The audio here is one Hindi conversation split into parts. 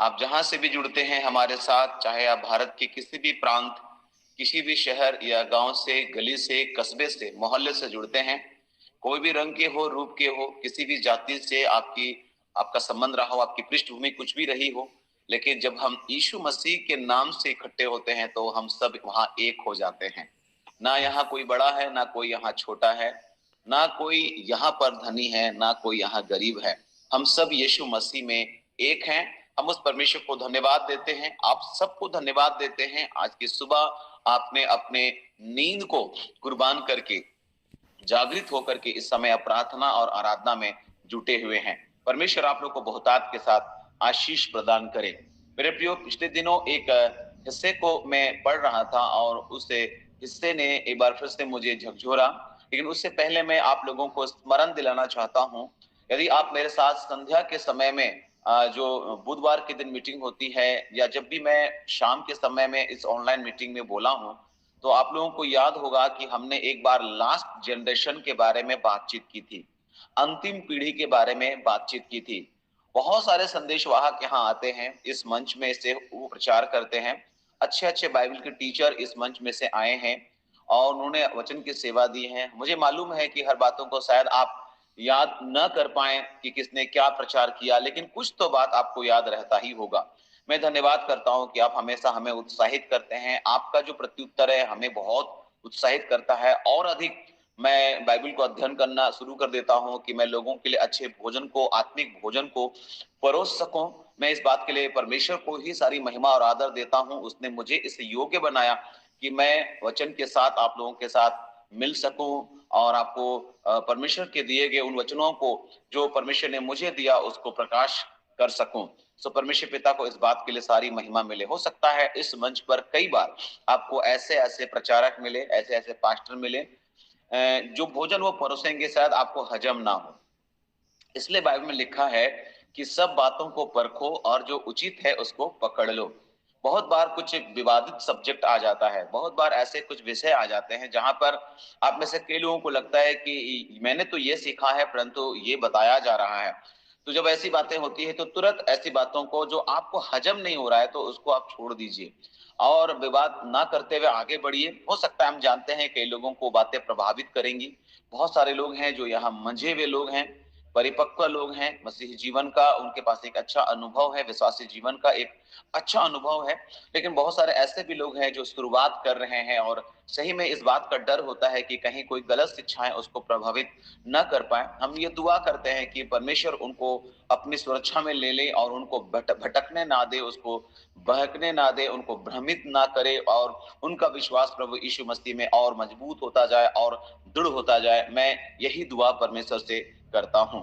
आप जहां से भी जुड़ते हैं हमारे साथ, चाहे आप भारत के किसी भी प्रांत, किसी भी शहर या गांव से, गली से, कस्बे से, मोहल्ले से जुड़ते हैं, कोई भी रंग के हो, रूप के हो, किसी भी जाति से आपका संबंध रहा हो, आपकी पृष्ठभूमि कुछ भी रही हो, लेकिन जब हम यीशु मसीह के नाम से इकट्ठे होते हैं तो हम सब वहां एक हो जाते हैं। ना यहाँ कोई बड़ा है, ना कोई यहाँ छोटा है, ना कोई यहाँ पर धनी है, ना कोई यहाँ गरीब है। हम सब यीशु मसीह में एक हैं। हम उस परमेश्वर को धन्यवाद देते हैं, आप सबको धन्यवाद देते हैं। आज की सुबह आपने अपने नींद को कुर्बान करके, जागृत होकर के इस समय प्रार्थना और आराधना में जुटे हुए हैं। परमेश्वर आप लोग को बहुतायत के साथ आशीष प्रदान करे। मेरे प्रियो, पिछले दिनों एक हिस्से को मैं पढ़ रहा था और उस हिस्से ने एक बार फिर से मुझे झकझोरा, लेकिन उससे पहले मैं आप लोगों को स्मरण दिलाना चाहता हूं। यदि आप मेरे साथ संध्या के समय में, जो बुधवार के दिन मीटिंग होती है, या जब भी मैं शाम के समय में इस ऑनलाइन मीटिंग में बोला हूं, तो आप लोगों को याद होगा कि हमने एक बार लास्ट जनरेशन के बारे में बातचीत की थी, अंतिम पीढ़ी के बारे में बातचीत की थी। बहुत सारे संदेशवाहक यहाँ आते हैं, इस मंच में से वो प्रचार करते हैं। अच्छे अच्छे बाइबल के टीचर इस मंच में से आए हैं और उन्होंने वचन की सेवा दी है। मुझे मालूम है कि हर बातों को शायद आप याद न कर पाए कि किसने क्या प्रचार किया, लेकिन कुछ तो बात आपको याद रहता ही होगा। मैं धन्यवाद करता हूं कि आप हमेशा हमें उत्साहित करते हैं। आपका जो प्रत्युत्तर है हमें बहुत उत्साहित करता है, और अधिक मैं बाइबल को अध्ययन करना शुरू कर देता हूं कि मैं लोगों के लिए अच्छे भोजन को, आत्मिक भोजन को परोस सकूं। मैं इस बात के लिए परमेश्वर को ही सारी महिमा और आदर देता हूं। उसने मुझे इस योग्य बनाया कि मैं वचन के साथ आप लोगों के साथ मिल सकूं और आपको परमेश्वर के दिए गए उन वचनों को, जो परमेश्वर ने मुझे दिया, उसको प्रकाश कर सकूं। सो परमेश्वर पिता को इस बात के लिए सारी महिमा मिले। हो सकता है इस मंच पर कई बार आपको ऐसे ऐसे प्रचारक मिले, ऐसे ऐसे पास्टर मिले, जो भोजन वो परोसेंगे शायद आपको हजम ना हो। इसलिए बाइबल में लिखा है कि सब बातों को परखो और जो उचित है उसको पकड़ लो। बहुत बार कुछ विवादित सब्जेक्ट आ जाता है, बहुत बार ऐसे कुछ विषय आ जाते हैं जहां पर आप में से कई लोगों को लगता है कि मैंने तो ये सीखा है परंतु ये बताया जा रहा है। तो जब ऐसी बातें होती है तो तुरंत ऐसी बातों को जो आपको हजम नहीं हो रहा है तो उसको आप छोड़ दीजिए और विवाद ना करते हुए आगे बढ़िए। हो सकता है, हम जानते हैं कई लोगों को बातें प्रभावित करेंगी। बहुत सारे लोग हैं जो यहाँ मंझे हुए लोग हैं, परिपक्व लोग हैं, मसीही जीवन का उनके पास एक अच्छा अनुभव है, विश्वासी जीवन का एक अच्छा अनुभव है। लेकिन बहुत सारे ऐसे भी लोग हैं जो शुरुआत कर रहे हैं और सही में इस बात का डर होता है कि कहीं कोई गलत शिक्षाएं उसको प्रभावित न कर पाए। हम ये दुआ करते हैं कि परमेश्वर उनको अपनी सुरक्षा में ले ले और उनको भटकने ना दे, उसको बहकने ना दे, उनको भ्रमित ना करे, और उनका विश्वास प्रभु यीशु मसीह में और मजबूत होता जाए और दृढ़ होता जाए। मैं यही दुआ परमेश्वर से करता हूं।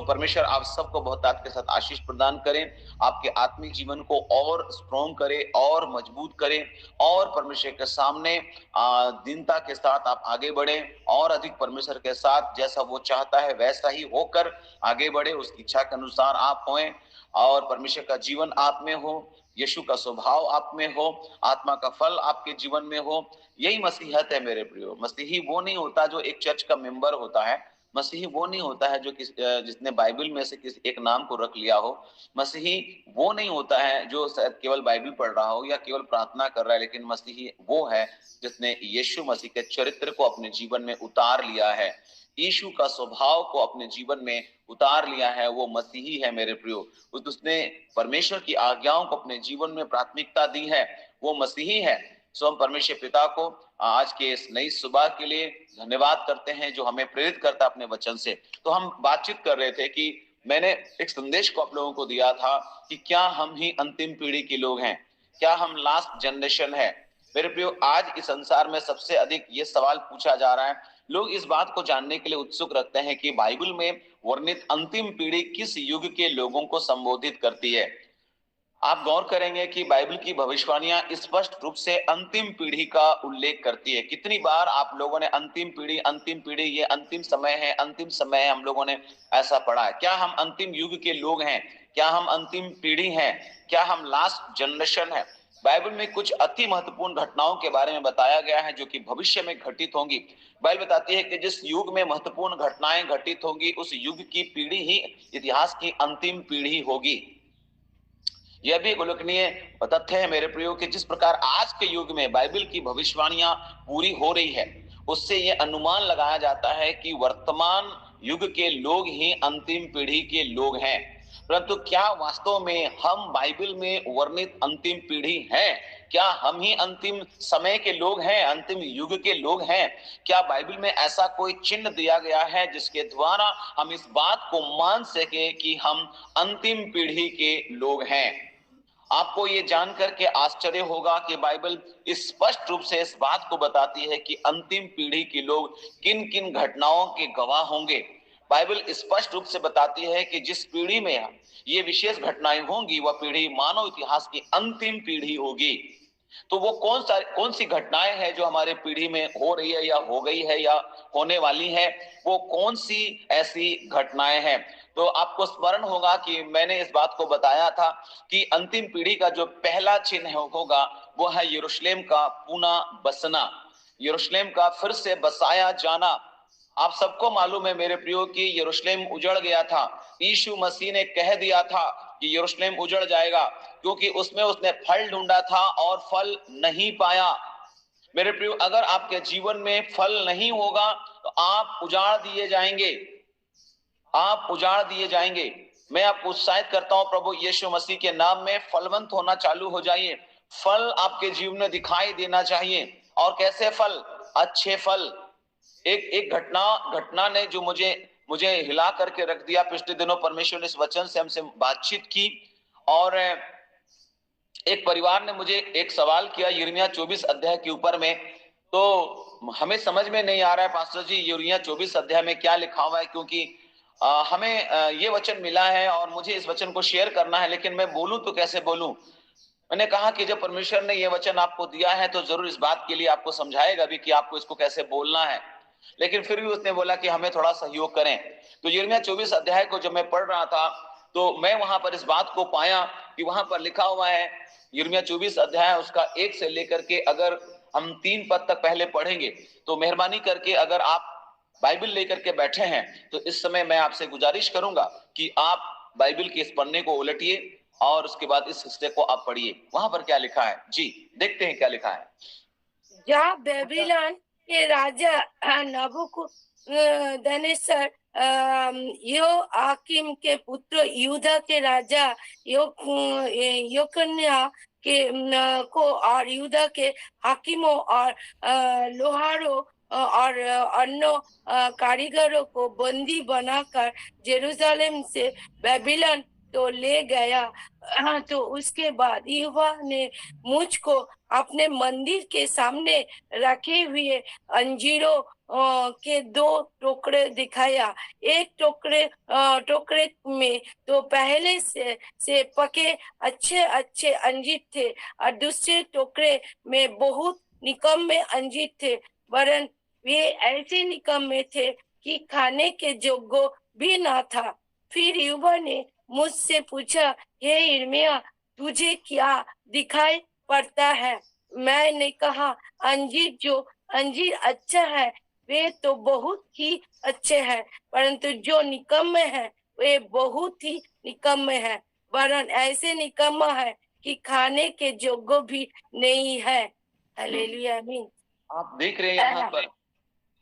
परमेश्वर आप सबको बहुतायत के साथ आशीष प्रदान करें, आपके आत्मिक जीवन को और स्ट्रॉन्ग करे और मजबूत करे, और परमेश्वर के सामने दीनता के साथ आप आगे बढ़े और अधिक परमेश्वर के साथ जैसा वो चाहता है वैसा ही होकर आगे बढ़े, उसकी इच्छा के अनुसार आप होएं और परमेश्वर का जीवन आप में हो, यीशु का स्वभाव आप में हो, आत्मा का फल आपके जीवन में हो। यही मसीहत है मेरे प्रियो। मसीही वो नहीं होता जो एक चर्च का मेंबर होता है, मसीही वो नहीं होता है जो जिसने बाइबल में से किसी एक नाम को रख लिया हो। मसीही वो नहीं होता है जो शायद केवल बाइबल पढ़ रहा हो या केवल प्रार्थना कर रहा है, लेकिन मसीही वो है जिसने यीशु मसीह के चरित्र को अपने जीवन में उतार लिया है, यीशु का स्वभाव को अपने जीवन में उतार लिया है। वो मसीही है मेरे प्रियो। उसने परमेश्वर की आज्ञाओं को अपने जीवन में प्राथमिकता दी है, वो मसीही है। सो हम परमेश्वर पिता को आज के इस नई सुबह के लिए धन्यवाद करते हैं जो हमें प्रेरित करता अपने वचन से। तो हम बातचीत कर रहे थे कि मैंने एक संदेश को आप लोगों को दिया था कि क्या हम ही अंतिम पीढ़ी के लोग हैं, क्या हम लास्ट जनरेशन है। मेरे प्रियो, आज इस संसार में सबसे अधिक ये सवाल पूछा जा रहा है। लोग इस बात को जानने के लिए उत्सुक रखते हैं कि बाइबल में वर्णित अंतिम पीढ़ी किस युग के लोगों को संबोधित करती है। आप गौर करेंगे कि बाइबल की भविष्यवाणियां स्पष्ट रूप से अंतिम पीढ़ी का उल्लेख करती है। कितनी बार आप लोगों ने अंतिम पीढ़ी, ये अंतिम समय है, अंतिम समय है, हम लोगों ने ऐसा पढ़ा है। क्या हम अंतिम युग के लोग हैं? क्या हम अंतिम पीढ़ी हैं? क्या हम लास्ट जनरेशन है? बाइबल में कुछ अति महत्वपूर्ण घटनाओं के बारे में बताया गया है जो कि भविष्य में घटित होंगी। बाइबल बताती है कि जिस युग में महत्वपूर्ण घटनाएं घटित होंगी उस युग की पीढ़ी ही इतिहास की अंतिम पीढ़ी होगी। यह भी एक उल्लेखनीय तथ्य है मेरे प्रियो कि जिस प्रकार आज के युग में बाइबल की भविष्यवाणियां पूरी हो रही है, उससे यह अनुमान लगाया जाता है कि वर्तमान युग के लोग ही अंतिम पीढ़ी के लोग हैं। परंतु क्या वास्तव में हम बाइबल में वर्णित अंतिम पीढ़ी हैं? क्या हम ही अंतिम समय के लोग हैं, अंतिम युग के लोग हैं? क्या बाइबल में ऐसा कोई चिन्ह दिया गया है जिसके द्वारा हम इस बात को मान सके कि हम अंतिम पीढ़ी के लोग हैं? आपको ये जानकर के आश्चर्य होगा कि बाइबल स्पष्ट रूप से इस बात को बताती है कि अंतिम पीढ़ी के लोग किन किन घटनाओं के गवाह होंगे। बाइबल स्पष्ट रूप से बताती है कि जिस पीढ़ी में ये विशेष घटनाएं होंगी, वह पीढ़ी मानव इतिहास की अंतिम पीढ़ी होगी। तो वो कौन सी घटनाएं हैं जो हमारे पीढ़ी में हो रही है या हो गई है या होने वाली है? वो कौन सी ऐसी घटनाएं हैं? तो आपको स्मरण होगा कि मैंने इस बात को बताया था कि अंतिम पीढ़ी का जो पहला चिन्ह होगा वो है यरूशलेम का पुनः बसना, यरूशलेम का फिर से बसाया जाना। आप सबको मालूम है मेरे प्रियो कि यरूशलेम उजड़ गया था। यीशु मसीह ने कह दिया था कि यरूशलेम उजड़ जाएगा, क्योंकि उसमें उसने फल ढूंढा था और फल नहीं पाया। मेरे प्रियो, अगर आपके जीवन में फल नहीं होगा तो आप उजाड़ दिए जाएंगे, आप उजाड़ दिए जाएंगे। मैं आपको उत्साहित करता हूं, प्रभु यीशु मसीह के नाम में फलवंत होना चालू हो जाइए। फल आपके जीवन में दिखाई देना चाहिए। और कैसे फल? अच्छे फल। एक घटना ने जो मुझे हिला करके रख दिया। पिछले दिनों परमेश्वर ने इस वचन से हमसे बातचीत की और एक परिवार ने मुझे एक सवाल किया यिर्मयाह 24 अध्याय के ऊपर में। तो हमें समझ में नहीं आ रहा है पास्टर जी यिर्मयाह 24 अध्याय में क्या लिखा हुआ है, क्योंकि हमें ये वचन मिला है और मुझे इस वचन को शेयर करना है, लेकिन मैं बोलूं तो कैसे बोलूं। मैंने कहा कि जब परमेश्वर ने ये वचन आपको दिया है तो जरूर इस बात के लिए आपको समझाएगा भी कि आपको इसको कैसे बोलना है। लेकिन फिर भी उसने बोला कि हमें थोड़ा सहयोग करें। तो यिर्मयाह 24 अध्याय को जब मैं पढ़ रहा था तो मैं वहां पर इस बात को पाया कि वहां पर लिखा हुआ है यिर्मयाह 24 अध्याय उसका 1 से लेकर के अगर हम 3 पद तक पहले पढ़ेंगे तो मेहरबानी करके अगर आप बाइबल लेकर के बैठे हैं तो इस समय मैं आपसे गुजारिश करूंगा कि आप बाइबल के इस पन्ने को उलटिए और उसके बाद इस हिस्से को आप पढ़िए। वहां पर क्या लिखा है जी, देखते हैं क्या लिखा है। जहाँ बेबीलोन के राजा नबूकदनेस्सर यो आकिम के पुत्र यहूदा के राजा यकोन्याह के को और यहूदा के हाकिमों और लोहारों और अन्य कारीगरों को बंदी बनाकर जेरूसलम से बेबीलोन तो ले गया। तो उसके बाद यहोवा ने मुझको अपने मंदिर के सामने रखे हुए अंजीरों के 2 टोकरे दिखाया। एक टोकरे में तो पहले से पके अच्छे अंजीर थे और दूसरे टोकरे में बहुत निकम्मे अंजीर थे, वरन वे ऐसे निकम्मे थे कि खाने के योग्य भी ना था। फिर यहोवा ने मुझसे पूछा, हे यिर्मयाह, तुझे क्या दिखाई पड़ता है? मैंने कहा, अंजीर अच्छा है वे तो बहुत ही अच्छे हैं, परंतु जो निकम्मे हैं वे बहुत ही निकम्मे हैं, वरन ऐसे निकम्मा है कि खाने के योग्य भी नहीं है। हालेलुया, आमीन। आप देख रहे हैं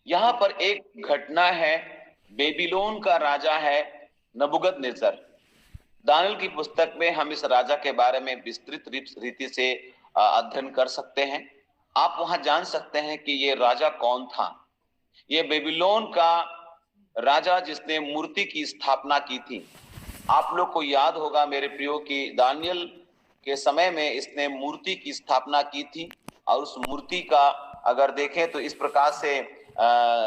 यहाँ पर एक घटना है। बेबीलोन का राजा है नबूकदनेस्सर। दानियेल की पुस्तक में हम इस राजा के बारे में विस्तृत रीति से अध्ययन कर सकते हैं। आप वहां जान सकते हैं कि ये राजा कौन था। ये बेबीलोन का राजा जिसने मूर्ति की स्थापना की थी। आप लोग को याद होगा मेरे प्रियो कि दानियेल के समय में इसने मूर्ति की स्थापना की थी और उस मूर्ति का अगर देखें तो इस प्रकार से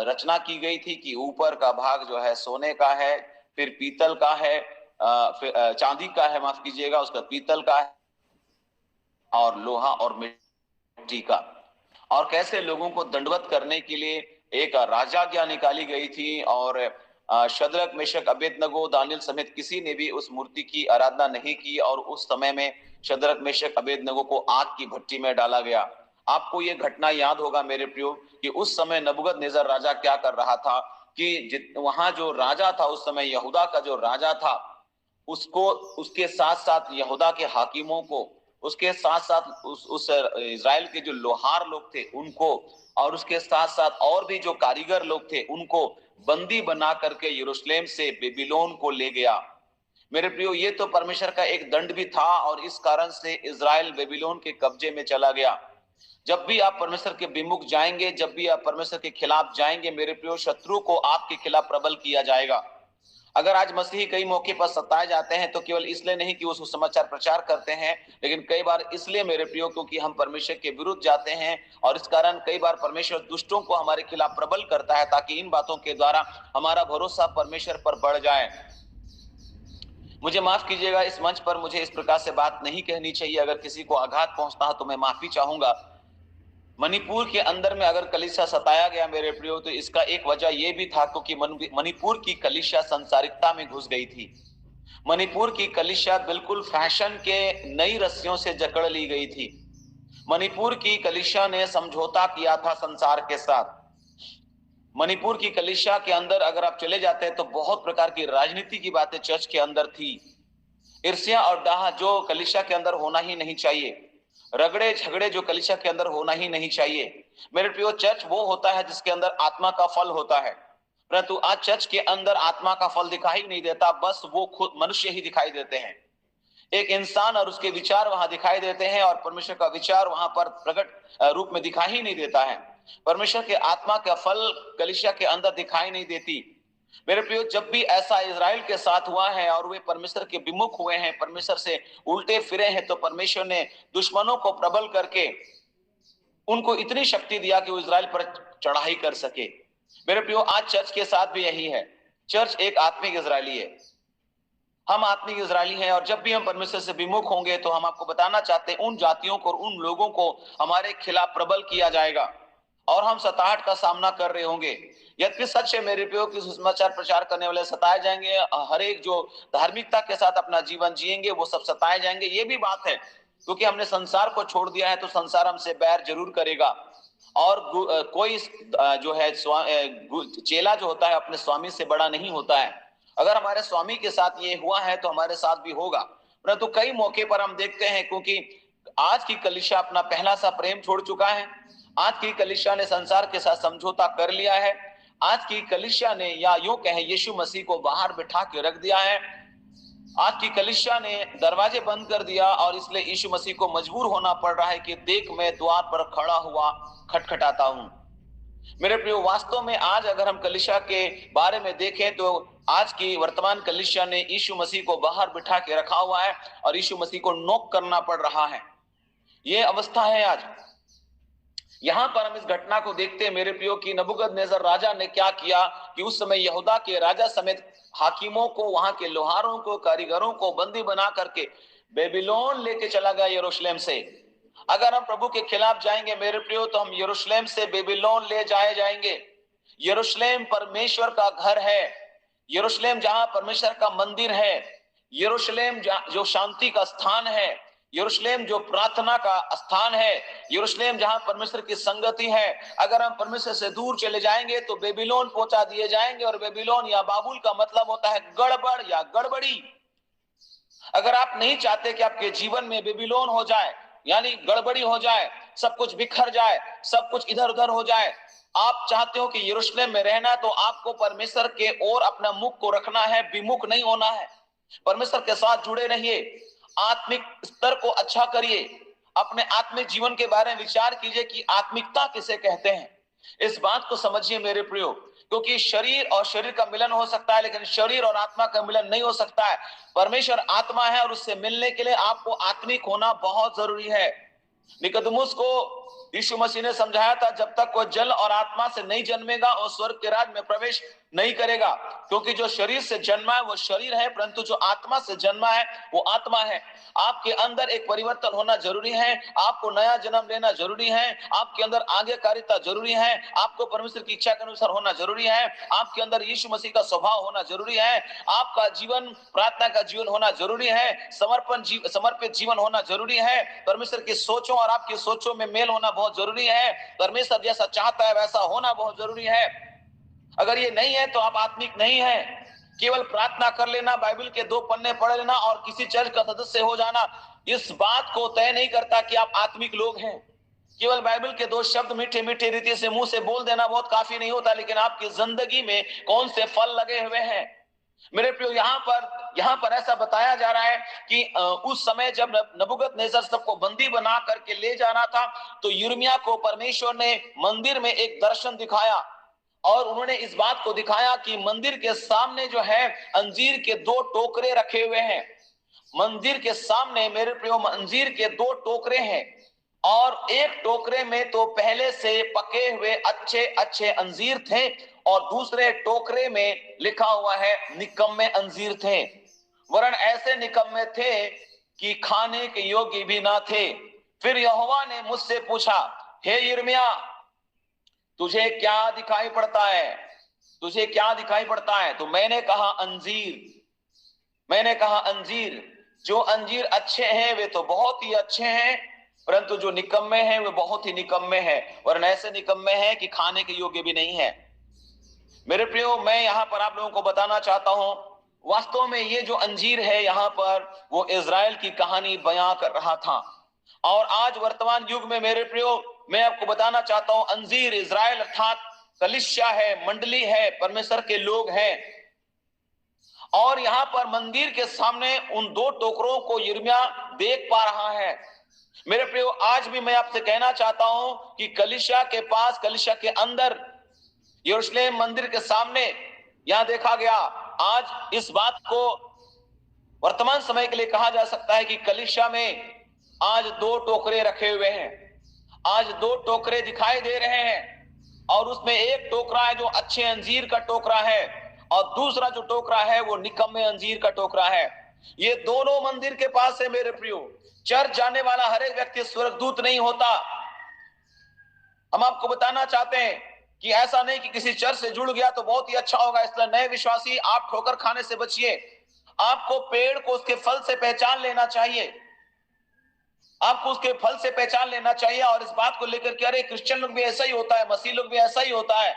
रचना की गई थी कि ऊपर का भाग जो है सोने का है, फिर पीतल का है, फिर चांदी का है, माफ कीजिएगा, उसका पीतल का है और लोहा और मिट्टी का। और कैसे लोगों को दंडवत करने के लिए एक राजाज्ञा निकाली गई थी और शद्रक मेशक अबेदनगो दानियेल समेत किसी ने भी उस मूर्ति की आराधना नहीं की और उस समय में शद्रक मेशक अबेदनगो को आग की भट्टी में डाला गया। आपको ये घटना याद होगा मेरे प्रियो कि उस समय नबूकदनेस्सर राजा क्या कर रहा था कि वहां जो राजा था उस समय यहूदा का जो राजा था उसको, उसके साथ साथ यहूदा के हाकिमों को, उसके साथ साथ उस इज़राइल के जो लोहार लोग थे उनको, और उसके साथ साथ और भी जो कारीगर लोग थे उनको बंदी बना करके यरूशलेम से बेबीलोन को ले गया। मेरे प्रियो, ये तो परमेश्वर का एक दंड भी था और इस कारण से इज़राइल बेबीलोन के कब्जे में चला गया। जब भी आप परमेश्वर के विमुख जाएंगे, जब भी आप परमेश्वर के खिलाफ जाएंगे, मेरे प्रियो, शत्रु को आपके खिलाफ प्रबल किया जाएगा। अगर आज मसीही कई मौके पर सताए जाते हैं तो केवल इसलिए नहीं कि वो सुसमाचार प्रचार करते हैं, लेकिन कई बार इसलिए मेरे प्रियो क्योंकि हम परमेश्वर के विरुद्ध जाते हैं, और इस कारण कई बार परमेश्वर दुष्टों को हमारे खिलाफ प्रबल करता है ताकि इन बातों के द्वारा हमारा भरोसा परमेश्वर पर बढ़ जाए। मुझे माफ कीजिएगा, इस मंच पर मुझे इस प्रकार से बात नहीं कहनी चाहिए। अगर किसी को आघात पहुंचता है तो मैं माफी चाहूंगा। मणिपुर के अंदर में अगर कलीसिया सताया गया मेरे प्रियो, तो इसका एक वजह यह भी था क्योंकि मणिपुर की कलीसिया संसारिकता में घुस गई थी। मणिपुर की कलीसिया बिल्कुल फैशन के नई रस्सियों से जकड़ ली गई थी। मणिपुर की कलीसिया ने समझौता किया था संसार के साथ। मणिपुर की कलीसिया के अंदर अगर आप चले जाते हैं तो बहुत प्रकार की राजनीति की बातें चर्च के अंदर थी। ईर्ष्या और डाह जो कलीसिया के अंदर होना ही नहीं चाहिए। रगड़े झगड़े जो कलीसिया के अंदर होना ही नहीं चाहिए। मेरे प्रियो, चर्च वो होता है जिसके अंदर आत्मा का फल होता है, परंतु आज चर्च के अंदर आत्मा का फल दिखाई नहीं देता, बस वो खुद मनुष्य ही दिखाई देते हैं। एक इंसान और उसके विचार वहां दिखाई देते हैं और परमेश्वर का विचार वहां पर प्रकट रूप में दिखाई ही नहीं देता है। परमेश्वर के आत्मा का फल कलीसिया के अंदर दिखाई नहीं देती। मेरे प्रियो, जब भी ऐसा इज़राइल के साथ हुआ है और वे परमेश्वर के विमुख हुए हैं, परमेश्वर से उल्टे फिरे हैं, तो परमेश्वर ने दुश्मनों को प्रबल करके उनको इतनी शक्ति दिया कि वो इज़राइल पर चढ़ाई कर सके। मेरे प्रियो, आज चर्च के साथ भी यही है। चर्च एक आत्मिक इज़राइली है, हम आत्मिक इज़राइली हैं, और जब भी हम परमेश्वर से विमुख होंगे तो हम आपको बताना चाहते हैं उन जातियों को और उन लोगों को हमारे खिलाफ प्रबल किया जाएगा और हम सताहट का सामना कर रहे होंगे। यद्यपि सच है मेरे प्रियो कि सुसमाचार प्रचार करने वाले सताए जाएंगे, हर एक जो धार्मिकता के साथ अपना जीवन जिएंगे वो सब सताए जाएंगे। ये भी बात है क्योंकि हमने संसार को छोड़ दिया है तो संसार हमसे बैर जरूर करेगा। और कोई जो है चेला जो होता है अपने स्वामी से बड़ा नहीं होता है। अगर हमारे स्वामी के साथ ये हुआ है तो हमारे साथ भी होगा। परंतु कई मौके पर हम देखते हैं क्योंकि आज की कलीसिया अपना पहला सा प्रेम छोड़ चुका है। आज की कलीसिया ने संसार के साथ समझौता कर लिया है। आज की कलीसिया ने, या यूं कहें, यीशु मसीह को बाहर बिठा के रख दिया है। आज की कलीसिया ने दरवाजे बंद कर दिया और इसलिए यीशु मसीह को मजबूर होना पड़ रहा है कि देख, मैं द्वार पर खड़ा हुआ खटखटाता हूं। मेरे प्रियो, वास्तव में आज अगर हम कलीसिया के बारे में देखें तो आज की वर्तमान कलीसिया ने यीशु मसीह को बाहर बिठा के रखा हुआ है और यीशु मसीह को नोक करना पड़ रहा है। ये अवस्था है आज। यहां पर हम इस घटना को देखते हैं मेरे प्रियो कि नबूकदनेस्सर राजा ने क्या किया कि उस समय यहूदा के राजा समेत हाकिमों को, वहां के लोहारों को, कारीगरों को बंदी बना करके बेबीलोन लेके चला गया यरूशलेम से। अगर हम प्रभु के खिलाफ जाएंगे मेरे प्रियो तो हम यरूशलेम से बेबीलोन ले जाए जाएंगे। यरूशलेम परमेश्वर का घर है, यरूशलेम जहां परमेश्वर का मंदिर है, यरूशलेम जो शांति का स्थान है, यरूशलेम जो प्रार्थना का स्थान है, यरूशलेम जहां परमेश्वर की संगति है। अगर हम परमेश्वर से दूर चले जाएंगे तो बेबीलोन पहुंचा दिए जाएंगे। और बेबीलोन या बाबुल का मतलब होता है गड़बड़ या गड़बड़ी। अगर आप नहीं चाहते कि आपके जीवन में बेबीलोन हो जाए, यानी गड़बड़ी हो जाए, सब कुछ बिखर जाए, सब कुछ इधर उधर हो जाए, आप चाहते हो कि यरूशलेम में रहना, तो आपको परमेश्वर के ओर अपना मुख को रखना है, विमुख नहीं होना है। परमेश्वर के साथ जुड़े रहिए, आत्मिक स्तर को अच्छा करिए, अपने आत्मिक जीवन के बारे में विचार कीजिए कि आत्मिकता किसे कहते हैं। इस बात को समझिए मेरे प्रियो, क्योंकि शरीर और शरीर का मिलन हो सकता है लेकिन शरीर और आत्मा का मिलन नहीं हो सकता है। परमेश्वर आत्मा है और उससे मिलने के लिए आपको आत्मिक होना बहुत जरूरी है। निकोदेमुस को यीशु मसीह ने समझाया था, जब तक वो जल और आत्मा से नहीं जन्मेगा और स्वर्ग के राज में प्रवेश नहीं करेगा। क्योंकि जो शरीर से जन्मा है वो शरीर है, परंतु जो आत्मा से जन्मा है वो आत्मा है। आपके अंदर एक परिवर्तन होना जरूरी है, आपको नया जन्म लेना जरूरी है, आपके अंदर आज्ञाकारिता जरूरी है, आपको परमेश्वर की इच्छा के अनुसार होना जरूरी है, आपके अंदर यीशु मसीह का स्वभाव होना जरूरी है, आपका जीवन प्रार्थना का जीवन होना जरूरी है, समर्पित जीवन होना जरूरी है, परमेश्वर की सोचों और आपकी सोचों में मेल होना बहुत जरूरी है, परमेश्वर जैसा चाहता है वैसा होना बहुत जरूरी है। अगर ये नहीं है तो आप आत्मिक नहीं है। केवल प्रार्थना कर लेना, बाइबल के 2 पन्ने पढ़ लेना और किसी चर्च का सदस्य हो जाना इस बात को तय नहीं करता कि आप आत्मिक लोग हैं। केवल बाइबल के 2 शब्द मीठे मीठे रीति से मुंह से बोल देना बहुत काफी नहीं होता, लेकिन आपकी जिंदगी में कौन से फल लगे हुए हैं। मेरे प्रियो, यहाँ पर ऐसा बताया जा रहा है कि उस समय जब नबूकदनेस्सर सबको बंदी बना करके ले जाना था, तो यिर्मयाह को परमेश्वर ने मंदिर में एक दर्शन दिखाया और उन्होंने इस बात को दिखाया कि मंदिर के सामने जो है अंजीर के 2 टोकरे रखे हुए हैं। मंदिर के सामने मेरे प्रियो अंजीर के 2 टोकरे हैं और एक टोकरे में तो पहले से पके हुए अच्छे अच्छे अंजीर थे और दूसरे टोकरे में लिखा हुआ है निकम्मे अंजीर थे, वरन ऐसे निकम्मे थे कि खाने के योग्य भी ना थे। फिर यहोवा ने मुझसे पूछा, हे यिर्मयाह, तुझे क्या दिखाई पड़ता है? तुझे क्या दिखाई पड़ता है? तो मैंने कहा अंजीर। मैंने कहा अंजीर। जो अंजीर अच्छे हैं वे तो बहुत ही अच्छे हैं, परंतु जो निकम्मे हैं वे बहुत ही निकम्मे हैं, और ऐसे निकम्मे हैं कि खाने के योग्य भी नहीं है। मेरे प्रियो, मैं यहाँ पर आप लोगों को बताना चाहता हूं, वास्तव में ये जो अंजीर है यहाँ पर वो इजराइल की कहानी बयां कर रहा था। और आज वर्तमान युग में मेरे प्रियो, मैं आपको बताना चाहता हूं, अंजीर इजराइल अर्थात कलीसिया है, मंडली है, परमेश्वर के लोग हैं। और यहाँ पर मंदिर के सामने उन 2 टोकरों को यिर्मयाह देख पा रहा है। मेरे प्रियो, आज भी मैं आपसे कहना चाहता हूं कि कलीसिया के पास, कलीसिया के अंदर, यरूशलेम मंदिर के सामने यहां देखा गया। आज इस बात को वर्तमान समय के लिए कहा जा सकता है कि कलीसिया में आज 2 टोकरे रखे हुए हैं। आज 2 टोकरे दिखाई दे रहे हैं और उसमें एक टोकरा है जो अच्छे अंजीर का टोकरा है और दूसरा जो टोकरा है वो निकम्मे अंजीर का टोकरा है। ये दोनों मंदिर के पास है। मेरे प्रियो, चर्च जाने वाला हर एक व्यक्ति स्वर्गदूत नहीं होता। हम आपको बताना चाहते हैं कि ऐसा नहीं कि किसी चर्च से जुड़ गया तो बहुत ही अच्छा होगा। इसलिए नए विश्वासी, आप ठोकर खाने से बचिए। आपको पेड़ को उसके फल से पहचान लेना चाहिए। आपको उसके फल से पहचान लेना चाहिए और इस बात को लेकर के, अरे क्रिश्चियन लोग भी ऐसा ही होता है, मसीह लोग भी ऐसा ही होता है,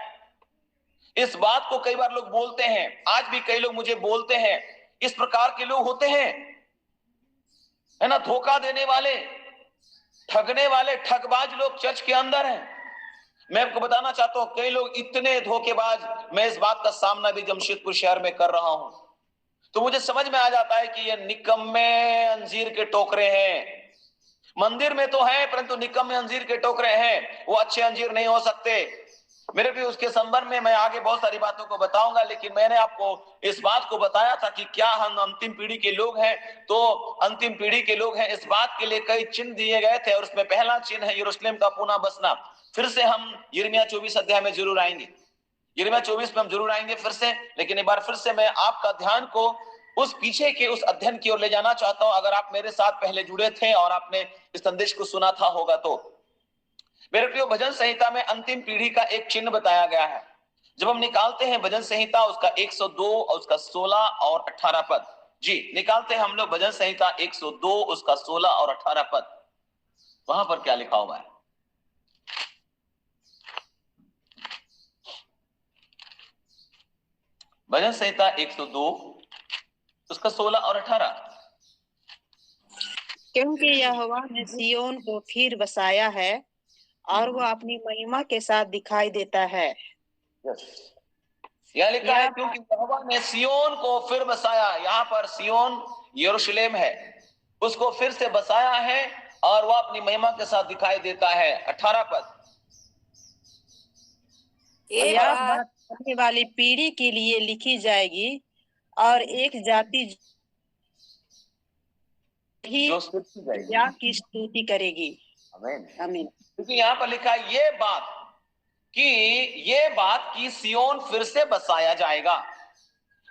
इस बात को कई बार लोग बोलते हैं। आज भी कई लोग मुझे बोलते हैं, इस प्रकार के लोग होते हैं, है ना, धोखा देने वाले, ठगने वाले, ठगबाज लोग चर्च के अंदर हैं। मैं आपको बताना चाहता हूं, कई लोग इतने धोखेबाज, मैं इस बात का सामना भी जमशेदपुर शहर में कर रहा हूं, तो मुझे समझ में आ जाता है कि ये निकम्मे अंजीर के टोकरे हैं। मंदिर में तो है परंतु निकम्मे अंजीर के टोकरे हैं, वो अच्छे अंजीर नहीं हो सकते। मेरे भी उसके संदर्भ में मैं आगे बहुत सारी बातों को बताऊंगा, लेकिन मैंने आपको इस बात को बताया था कि क्या हम अंतिम पीढ़ी के लोग हैं, तो अंतिम पीढ़ी के लोग हैं। इस बात के लिए कई चिन्ह दिए गए थे और उसमें पहला चिन्ह है यरूशलेम का पुनः बसना। फिर से हम यिर्मयाह 24 अध्याय में जरूर आएंगे, यिर्मयाह 24 में हम जरूर आएंगे फिर से, लेकिन एक बार फिर से मैं आपका ध्यान को उस पीछे के उस अध्ययन की ओर ले जाना चाहता हूं। अगर आप मेरे साथ पहले जुड़े थे और आपने इस संदेश को सुना था होगा तो, मेरे प्रियो, भजन संहिता में अंतिम पीढ़ी का एक चिन्ह बताया गया है। जब हम निकालते हैं भजन संहिता उसका 102 और उसका 16 और 18 पद, जी निकालते हैं हम लोग भजन संहिता 102 उसका 16 और 18 पद, वहां पर क्या लिखा हुआ है? भजन संहिता 102 उसका 16 और 18। क्योंकि यहोवा ने सिय्योन को फिर बसाया है और वह अपनी महिमा के साथ दिखाई देता है। यह लिखा है क्योंकि यहोवा ने सिय्योन को फिर बसाया। यहाँ पर सिय्योन यरूशलेम है, उसको फिर से बसाया है और वह अपनी महिमा के साथ दिखाई देता है। 18 पद, यह बात आने वाली पीढ़ी के लिए लिखी जाएगी और एक जाति ही या की स्तुति करेगी। आमीन। क्योंकि यहाँ पर लिखा है ये बात कि सिय्योन फिर से बसाया जाएगा।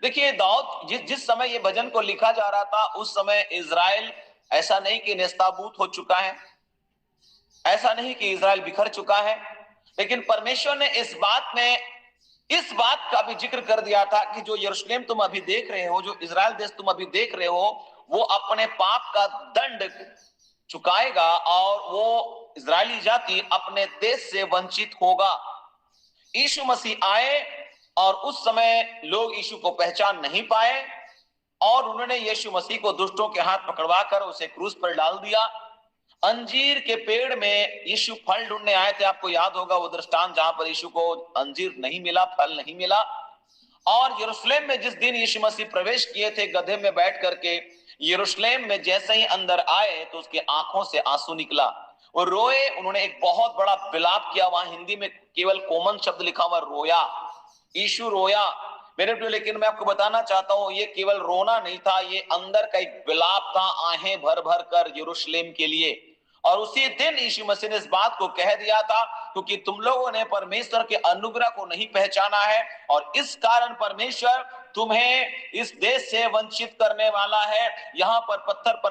देखिए, दाऊद जिस समय ये भजन को लिखा जा रहा था उस समय इजराइल ऐसा नहीं कि नेस्ताभूत हो चुका है, ऐसा नहीं कि इजराइल बिखर चुका है, लेकिन परमेश्वर ने इस बात का भी जिक्र कर दिया था कि जो यरूशलेम तुम अभी देख रहे हो, जो इजराइल देश तुम अभी देख रहे हो, वो अपने पाप का दंड चुकाएगा और वो इजरायली जाति अपने देश से वंचित होगा। यीशु मसीह आए और उस समय लोग यीशु को पहचान नहीं पाए और उन्होंने यीशु मसीह को दुष्टों के हाथ पकड़वा कर उसे क्रूस पर डाल दिया। अंजीर के पेड़ में यीशु फल ढूंढने आए थे, आपको याद होगा वो दृष्टांत जहां पर यीशु को अंजीर नहीं मिला, फल नहीं मिला। और यरूशलेम में जिस दिन यीशु मसीह प्रवेश किए थे गधे में बैठ करके, यरूशलेम में जैसे ही अंदर आए तो उसकी आंखों से आंसू निकला, वो रोए। उन्होंने एक बहुत बड़ा विलाप किया। वहां हिंदी में केवल कॉमन शब्द लिखा हुआ रोया, यीशु रोया मेरे प्रिय। लेकिन मैं आपको बताना चाहता हूं ये केवल रोना नहीं था, ये अंदर का एक विलाप था, आहें भर भर कर यरूशलेम के लिए। और उसी दिन यीशु मसीह ने इस बात को कह दिया था, क्योंकि तुम लोगों ने परमेश्वर के अनुग्रह को नहीं पहचाना है और इस कारण परमेश्वर तुम्हें इस देश से वंचित करने वाला है। यहाँ पर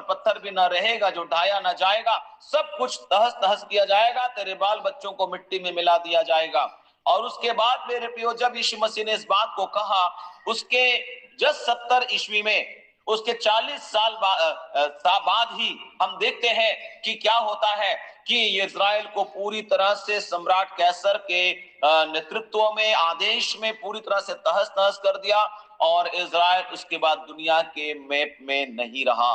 पत्थर भी ना रहेगा जो ढाया ना जाएगा, सब कुछ तहस नहस किया जाएगा, तेरे बाल बच्चों को मिट्टी में मिला दिया जाएगा। और उसके बाद मेरे प्रियो जब यीशु मसीह ने इस बात को कहा, उसके जस्ट 70 ईस्वी में, उसके 40 साल बाद ही हम देखते हैं कि क्या होता है कि इजराइल को पूरी तरह से सम्राट कैसर के नेतृत्व में, आदेश में पूरी तरह से तहस नहस कर दिया और इजराइल उसके बाद दुनिया के मैप में नहीं रहा।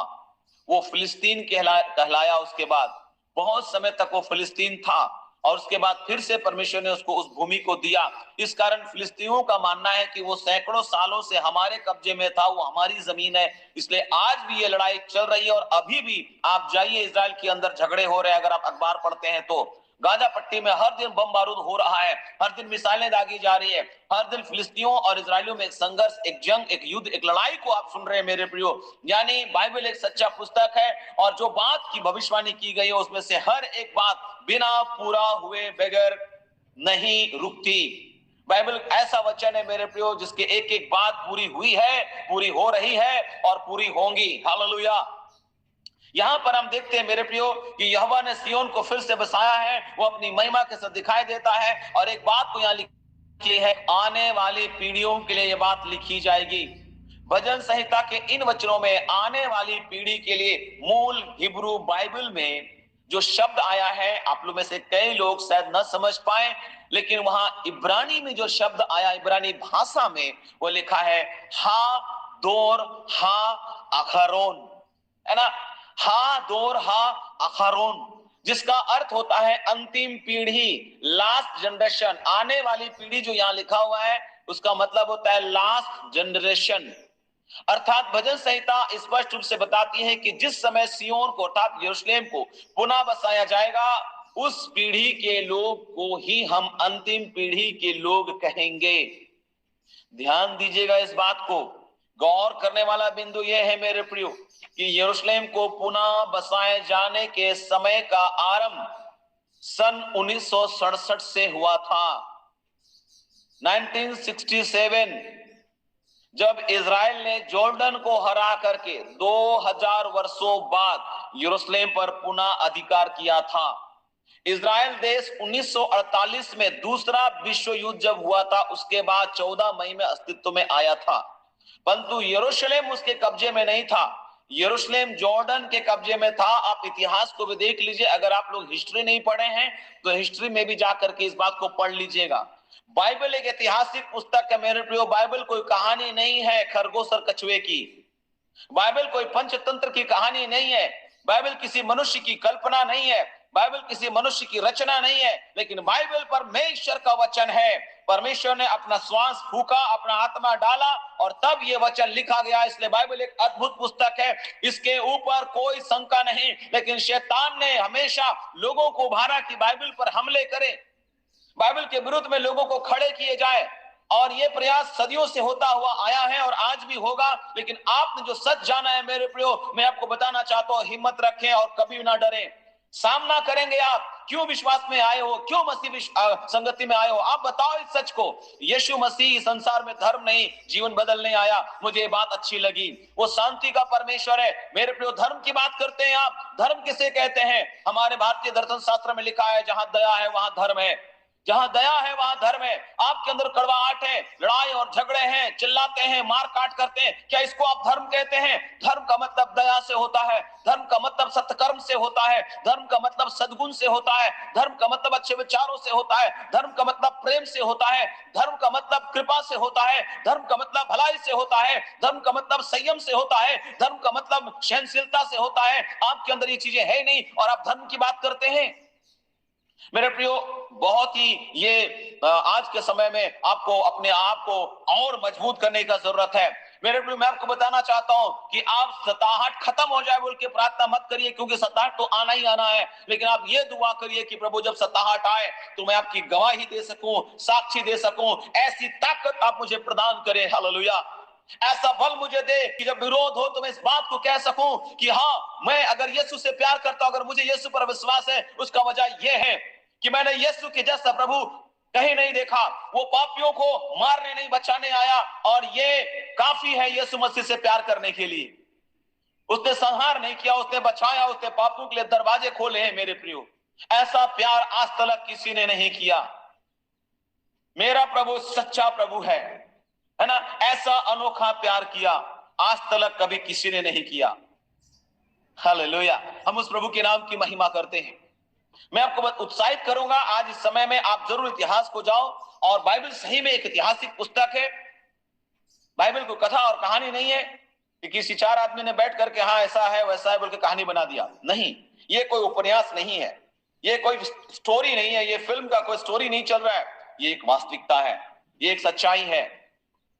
वो फिलिस्तीन कहलाया। उसके बाद बहुत समय तक वो फिलिस्तीन था और उसके बाद फिर से परमेश्वर ने उसको उस भूमि को दिया। इस कारण फिलिस्तीनियों का मानना है कि वो सैकड़ों सालों से हमारे कब्जे में था, वो हमारी जमीन है। इसलिए आज भी ये लड़ाई चल रही है और अभी भी आप जाइए इजराइल के अंदर झगड़े हो रहे हैं। अगर आप अखबार पढ़ते हैं तो गाजा पट्टी में हर दिन बम बारूद हो रहा है, हर दिन मिसाइलें दागी जा रही है, हर दिन फिलिस्तीनियों और इजरायलियों में एक संघर्ष, एक जंग, एक युद्ध, एक लड़ाई को आप सुन रहे हैं मेरे प्रियो। यानी बाइबल एक सच्चा पुस्तक है और जो बात की भविष्यवाणी की गई है उसमें से हर एक बात बिना पूरा हुए बगैर नहीं रुकती। बाइबल ऐसा वचन है मेरे प्रियो जिसके एक एक बात पूरी हुई है, पूरी हो रही है और पूरी होंगी। हालेलुया। यहां पर हम देखते हैं मेरे प्रियो कि यहोवा ने सियोन को फिर से बसाया है, वो अपनी महिमा के साथ दिखाई देता है। और एक बात को यहाँ लिखी है, आने वाली पीढ़ियों के लिए यह बात लिखी जाएगी। भजन संहिता के इन वचनों में आने वाली पीढ़ी के लिए मूल हिब्रू बाइबल में जो शब्द आया है, आप लोग में से कई लोग शायद न समझ पाए, लेकिन वहां इब्रानी में जो शब्द आया, इब्रानी भाषा में वो लिखा है हा दोर हा अखरोन, है ना, हा दोर हा अखरोन, जिसका अर्थ होता है अंतिम पीढ़ी, लास्ट जनरेशन। आने वाली पीढ़ी जो यहां लिखा हुआ है उसका मतलब होता है लास्ट जनरेशन। अर्थात भजन संहिता स्पष्ट रूप से बताती है कि जिस समय सियोन को अर्थात यरूशलेम को पुनः बसाया जाएगा, उस पीढ़ी के लोग को ही हम अंतिम पीढ़ी के लोग कहेंगे। ध्यान दीजिएगा इस बात को। गौर करने वाला बिंदु यह है मेरे प्रियो कि यरूशलेम को पुनः बसाए जाने के समय का आरंभ सन 1967 से हुआ था। 1967 जब इजराइल ने जॉर्डन को हरा करके 2000 वर्षों बाद यरूशलेम पर पुनः अधिकार किया था। इजराइल देश 1948 में दूसरा विश्व युद्ध जब हुआ था उसके बाद 14 मई में अस्तित्व में आया था, परंतु यरूशलेम उसके कब्जे में नहीं था। यरूशलेम जॉर्डन के कब्जे में था। आप इतिहास को भी देख लीजिए, अगर आप लोग हिस्ट्री नहीं पढ़े हैं तो हिस्ट्री में भी जाकर के इस बात को पढ़ लीजिएगा। बाइबल एक ऐतिहासिक पुस्तक है मेरे प्रियो। बाइबल कोई कहानी नहीं है खरगोश और कछुए की, बाइबल कोई पंचतंत्र की कहानी नहीं है, बाइबल किसी मनुष्य की कल्पना नहीं है, बाइबल किसी मनुष्य की रचना नहीं है, लेकिन बाइबल परमेश्वर का वचन है। परमेश्वर ने अपना श्वास फूका, अपना आत्मा डाला और तब ये वचन लिखा गया। इसलिए बाइबल एक अद्भुत पुस्तक है, इसके ऊपर कोई शंका नहीं। लेकिन शैतान ने हमेशा लोगों को उभारा कि बाइबल पर हमले करें, बाइबल के विरुद्ध में लोगों को खड़े किए जाए, और ये प्रयास सदियों से होता हुआ आया है और आज भी होगा। लेकिन आपने जो सच जाना है मेरे प्रियो, मैं आपको बताना चाहता हूं, हिम्मत रखें और कभी ना डरें। सामना करेंगे आप। क्यों विश्वास में आए हो, क्यों मसीह संगति में आए हो, आप बताओ इस सच को। यीशु मसीह संसार में धर्म नहीं जीवन बदलने आया। मुझे ये बात अच्छी लगी। वो शांति का परमेश्वर है मेरे प्रियो। धर्म की बात करते हैं आप, धर्म किसे कहते हैं? हमारे भारतीय दर्शन शास्त्र में लिखा है जहां दया है वहां धर्म है। जहां दया है वहां धर्म है। आपके अंदर कड़वाहट है, लड़ाई और झगड़े हैं, चिल्लाते हैं, मार काट करते हैं, क्या इसको आप धर्म कहते हैं? धर्म का मतलब दया से होता है, धर्म का मतलब सत्कर्म से होता है, धर्म का मतलब सद्गुण से होता है, धर्म का मतलब अच्छे विचारों से होता है, धर्म का मतलब प्रेम से होता है, धर्म का मतलब कृपा से होता है, धर्म का मतलब भलाई से होता है, धर्म का मतलब संयम से होता है, धर्म का मतलब सहनशीलता से होता है। आपके अंदर ये चीजें है नहीं और आप धर्म की बात करते हैं। मेरे प्रियो, बहुत ही ये आज के समय में आपको अपने आप को और मजबूत करने का जरूरत है। मेरे प्रियो, मैं आपको बताना चाहता हूं कि आप सताहट खत्म हो जाए बोल के प्रार्थना मत करिए, क्योंकि सताहट तो आना ही आना है। लेकिन आप ये दुआ करिए कि प्रभु जब सताहट आए तो मैं आपकी गवाही दे सकूं, साक्षी दे सकूं, ऐसी ताकत आप मुझे प्रदान करें। हालेलुया। ऐसा बल मुझे दे कि जब विरोध हो तो मैं इस बात को कह सकूं कि हाँ, मैं अगर यीशु से प्यार करता हूं, अगर मुझे यीशु पर विश्वास है, उसका वजह यह है कि मैंने यीशु के जैसा प्रभु कहीं नहीं देखा। वो पापियों को मारने नहीं, बचाने आया, और ये काफी है यीशु मसीह से प्यार करने के लिए। उसने संहार नहीं किया, उसने बचाया, उसने पापियों के लिए दरवाजे खोले हैं। मेरे प्रियो, ऐसा प्यार आज तक किसी ने नहीं किया। मेरा प्रभु सच्चा प्रभु है ना। ऐसा अनोखा प्यार किया आज तक कभी किसी ने नहीं किया। हालेलुया। हम उस प्रभु के नाम की महिमा करते हैं। मैं आपको उत्साहित करूंगा, आज इस समय में आप जरूर इतिहास को जाओ, और बाइबल सही में एक ऐतिहासिक पुस्तक है। बाइबल को कथा और कहानी नहीं है कि किसी चार आदमी ने बैठ करके हाँ ऐसा है वैसा है बोल के कहानी बना दिया। नहीं, ये कोई उपन्यास नहीं है, ये कोई स्टोरी नहीं है, ये फिल्म का कोई स्टोरी नहीं चल रहा है। ये एक वास्तविकता है, ये एक सच्चाई है।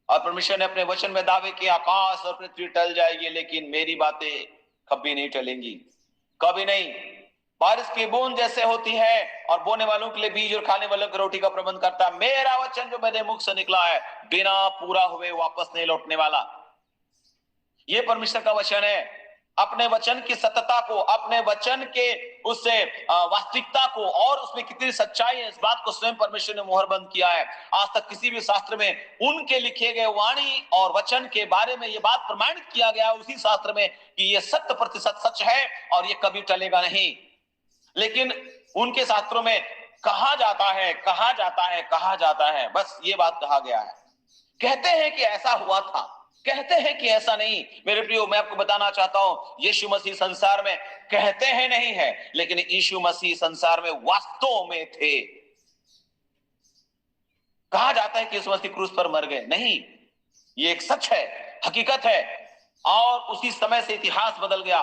और परमेश्वर ने अपने वचन में दावे किए, आकाश और पृथ्वी टल जाएगी लेकिन मेरी बातें कभी नहीं टलेंगी, कभी नहीं। बारिश की बूंद जैसे होती है और बोने वालों के लिए बीज और खाने वालों की रोटी का प्रबंध करता है, मेरा वचन जो मेरे मुख से निकला है बिना पूरा हुए वापस नहीं लौटने वाला। ये परमेश्वर का वचन है। अपने वचन की सत्यता को, अपने वचन के उससे वास्तविकता को, और उसमें कितनी सच्चाई है, इस बात को स्वयं परमेश्वर ने मोहरबंद किया है। आज तक किसी भी शास्त्र में उनके लिखे गए वाणी और वचन के बारे में यह बात प्रमाणित किया गया उसी शास्त्र में कि यह 100% सच है और यह कभी टलेगा नहीं। लेकिन उनके शास्त्रों में कहा जाता है, कहा जाता है, कहा जाता है, बस ये बात कहा गया है। कहते हैं कि ऐसा हुआ था, कहते हैं कि ऐसा नहीं। मेरे प्रियो, मैं आपको बताना चाहता हूं, यीशु मसीह संसार में कहते हैं नहीं है, लेकिन यीशु मसीह संसार में वास्तव में थे। कहा जाता है कि यीशु मसीह क्रूस पर मर गए, नहीं, ये एक सच है, हकीकत है। और उसी समय से इतिहास बदल गया,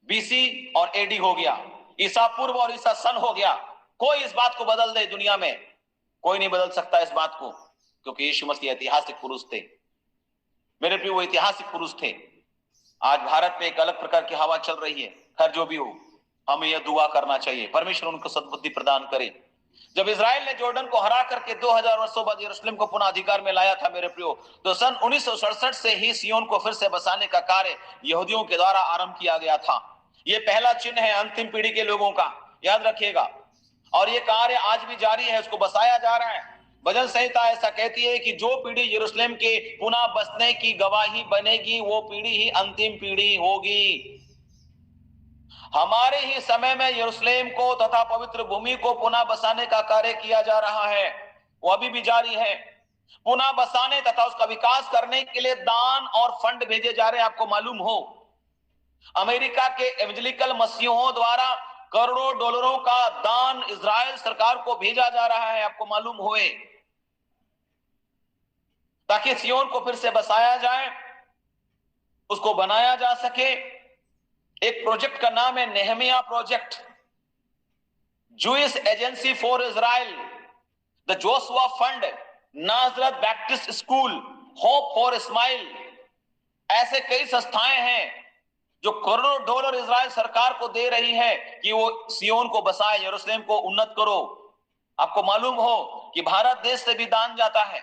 बीसी और एडी हो गया, ईसा पूर्व और ईसा सन हो गया। कोई इस बात को बदल दे दुनिया में, कोई नहीं बदल सकता इस बात को, क्योंकि यीशु मसीह ऐतिहासिक पुरुष थे। मेरे प्रिय, वो ऐतिहासिक पुरुष थे। आज भारत में एक अलग प्रकार की हवा चल रही है। खैर जो भी हो, हमें यह दुआ करना चाहिए परमेश्वर उनको सद्बुद्धि प्रदान करे। जब इजराइल ने जॉर्डन को हरा करके 2000 वर्षों बाद यरूशलेम को पुनः अधिकार में लाया था मेरे प्रियो, तो सन 1967 से ही सियोन को फिर से बसाने का कार्य यहूदियों के द्वारा आरंभ किया गया था। ये पहला चिन्ह है अंतिम पीढ़ी के लोगों का, याद रखिएगा। और ये कार्य आज भी जारी है, उसको बसाया जा रहा है। भजन संहिता ऐसा कहती है कि जो पीढ़ी यरूशलेम के पुनः बसने की गवाही बनेगी, वो पीढ़ी ही अंतिम पीढ़ी होगी। हमारे ही समय में यरूशलेम को तथा पवित्र भूमि को पुनः बसाने का कार्य किया जा रहा है, वो अभी भी जारी है। पुनः बसाने तथा उसका विकास करने के लिए दान और फंड भेजे जा रहे हैं। आपको मालूम हो, अमेरिका के एवेंजेलिकल मसीहों द्वारा करोड़ों डॉलरों का दान इजराइल सरकार को भेजा जा रहा है, आपको मालूम होए, ताकि सियोन को फिर से बसाया जाए, उसको बनाया जा सके। एक प्रोजेक्ट का नाम है Nehemiah project, Jewish agency for Israel, the Joshua fund, Nazareth Baptist school, hope for Ishmael. ऐसे कई संस्थाएं हैं जो करोड़ों डॉलर इजराइल सरकार को दे रही है कि वो सियोन को बसाए, यरूशलेम को उन्नत करो। आपको मालूम हो कि भारत देश से भी दान जाता है,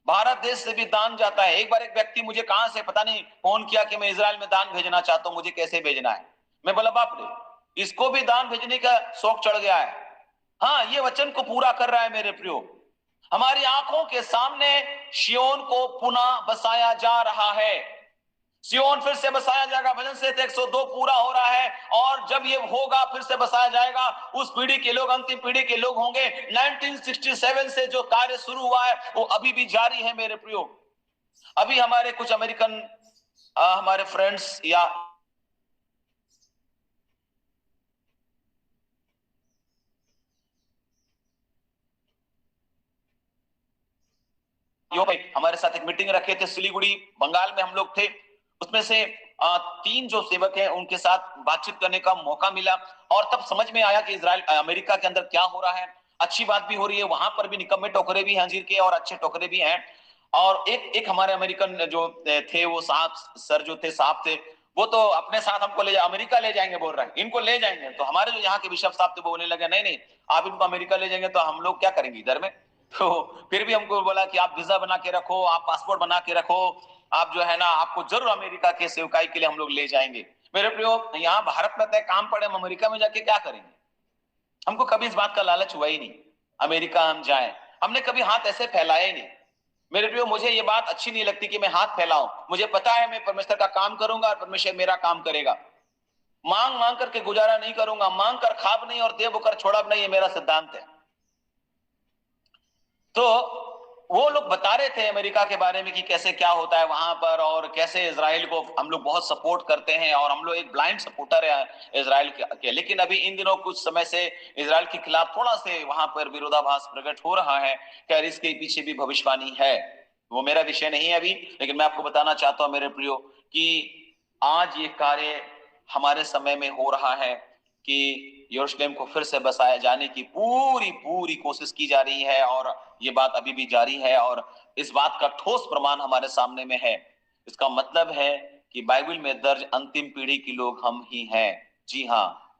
भारत देश से भी दान जाता है। एक बार एक व्यक्ति मुझे कहां से पता नहीं फोन किया कि मैं इजराइल में दान भेजना चाहता हूं, मुझे कैसे भेजना है। मैं बोला बाप रे, इसको भी दान भेजने का शौक चढ़ गया है। हाँ, ये वचन को पूरा कर रहा है मेरे प्रियो। हमारी आंखों के सामने सियोन को पुनः बसाया जा रहा है। सियोन फिर से बसाया जाएगा। भजन संहिता 102 पूरा हो रहा है, और जब ये होगा फिर से बसाया जाएगा, उस पीढ़ी के लोग अंतिम पीढ़ी के लोग होंगे। 1967 से जो कार्य शुरू हुआ है वो अभी भी जारी है मेरे प्रियो। अभी हमारे कुछ अमेरिकन हमारे फ्रेंड्स या हमारे साथ एक मीटिंग रखे थे सिलीगुड़ी बंगाल में, हम लोग थे। उसमें से 3 जो सेवक हैं उनके साथ बातचीत करने का मौका मिला, और तब समझ में आया कि इजराइल अमेरिका के अंदर क्या हो रहा है। अच्छी बात भी हो रही है, वहां पर भी निकम्मे टोकरे भी हैं अंजीर के, और अच्छे टोकरे भी हैं। और एक हमारे अमेरिकन जो थे वो साहब सर जो थे साहब थे, वो तो अपने साथ हमको अमेरिका ले जाएंगे बोल रहे हैं, इनको ले जाएंगे। तो हमारे जो यहाँ के बिशप साहब थे वो बोलने लगे नहीं नहीं, आप इनको अमेरिका ले जाएंगे तो हम लोग क्या करेंगे इधर में। तो फिर भी हमको बोला कि आप वीजा बना के रखो, आप पासपोर्ट बना के रखो, आप जो है ना आपको जरूर अमेरिका के सेवकाई के लिए हम लोग ले जाएंगे। मेरे प्रियो, यहाँ भारत में तय काम पड़े, हम अमेरिका में जाके क्या करेंगे। हमको कभी इस बात का लालच हुआ ही नहीं अमेरिका हम जाएं, हमने कभी हाथ ऐसे फैलाया ही नहीं। मेरे प्रियो, मुझे ये बात अच्छी नहीं लगती कि मैं हाथ फैलाऊं। मुझे पता है मैं परमेश्वर का काम करूंगा और परमेश्वर मेरा काम करेगा। मांग मांग करके गुजारा नहीं करूंगा, मांग कर खाब नहीं और दे बुकर छोड़ब नहीं, ये मेरा सिद्धांत है। तो वो लोग बता रहे थे अमेरिका के बारे में कि कैसे क्या होता है वहां पर, और कैसे इजराइल को हम लोग बहुत सपोर्ट करते हैं, और हम लोग एक ब्लाइंड सपोर्टर है इजराइल के। लेकिन अभी इन दिनों कुछ समय से इजराइल के खिलाफ थोड़ा से वहां पर विरोधाभास प्रकट हो रहा है। खैर, इसके पीछे भी भविष्यवाणी है, वो मेरा विषय नहीं है अभी, लेकिन मैं आपको बताना चाहता हूं मेरे प्रियो कि आज ये कार्य हमारे समय में हो रहा है कि यरूशलेम को फिर से बसाए जाने की पूरी पूरी कोशिश की जा रही है, और ये बात अभी भी जारी है, और इस बात का ठोस प्रमाण हमारे सामने में है। इसका मतलब है कि बाइबल में दर्ज अंतिम पीढ़ी के लोग हम ही हैं। जी हाँ,